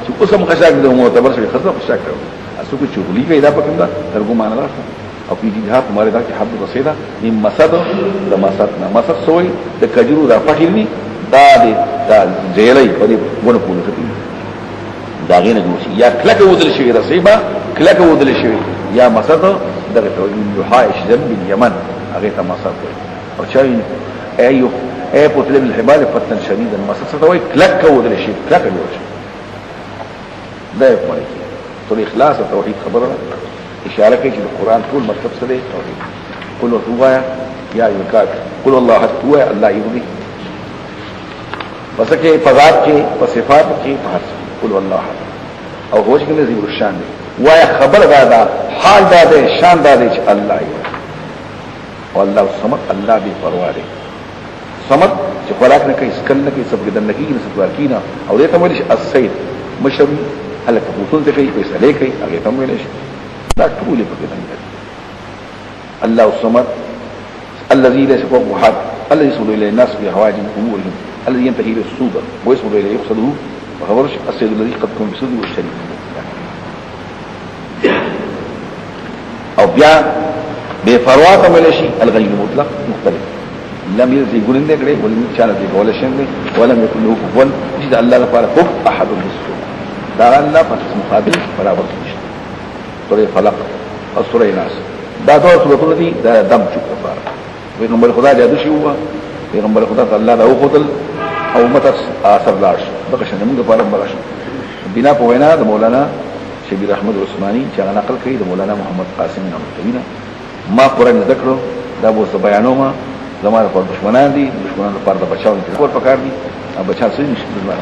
چې قسم خشاک د معتبر شي خذ خشاک راوني اسو کو چغلی کې دا پکې دا ترجمه نه راځي او په دې ها کومه دا کې حب رسیدا نیم مسد د مسد نه مسد سوې د کجرو دا فحلی دا جیلې په دې ونه پونه کوي دا غینه جوړي یا کلک ودل شي رسیبا کلک ودل شي یا مسد دغه ته یحایش ذنب اليمن هغه ته مسد او چای ايو اي بوتل الحبال فتن شديدا مسد ستوي کلک ودل شي کلک جوړي دا په معنی ټول اخلاص او توحید خبره اشاره کوي چې قرآن ټول مطلب څه دی توحید قل هو یا یکات قل الله احد هو الله یوزي پس کې فضات کې په صفات کې په هر قل الله احد او هو چې ذی الشان دی وای خبر دا حال دا دی شان دا دی چې الله یو والله الصمد الله بے پروا دی صمد چې خوراک نه کوي سکل نه کوي سب بدن نه کوي سب ورکینا او دې ته ویل شي السید مشر هلک بوتون ته کوي پیسې لې کوي هغه ته ویل شي دا ټول په کې دي الله الصمد الذي ليس فوقه احد الذي يصل الى الناس بحوائج امورهم الذي ينتهي الى الصدر ويصل الى يقصده وخبرش السيد الذي قد كن بصدره والشريك او بیا بے پروا ته ویل شي الغني المطلق مختلف لم يزي ګورنده کړي ولې چانه دی کول شي ولم يكن له كفوا چې الله لپاره کوم احد بالسوء دا الله په مقابل برابر نشته سورې فلق او سورې ناس دا ډول سورې دي دا دم چوک لپاره پیغمبر خدا جادو شي هوا پیغمبر خدا الله له خدل او امت اثر لاش دغه شنه موږ لپاره برشه بنا په وینا د مولانا شبیر احمد عثماني چې نقل کړي د مولانا محمد قاسم نامتوینا ما قرآن ذکرو دا بو بیانوما زماره پر دشمنان دي دشمنان لپاره د بچاو کول پکار دي او بچا سړي نشي دلته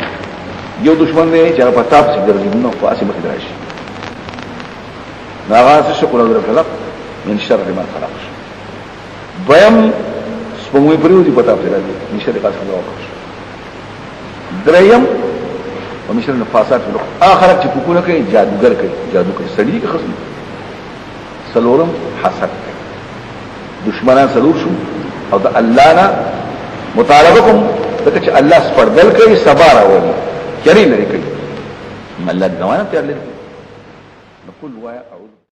یو دشمن دی چې په تاپ څخه درځي نو په اسمه کې راشي ناغاز شکر او خلق من شر ما خلق دویم سپموي پریو دي په تاپ څخه راځي نشه د قاص الله وکړي دریم ومشر النفاسات في الوقت آخرت چې پکونه کوي جادوګر کوي جادو کوي سړي کې خصم سلورم حسد کوي دشمنان سلور شو او د الله نه مطالبه کوم دغه چې الله سپردل کوي صبر راولي کړي لري کوي مله ځوانه ته لري نقول وایا اعوذ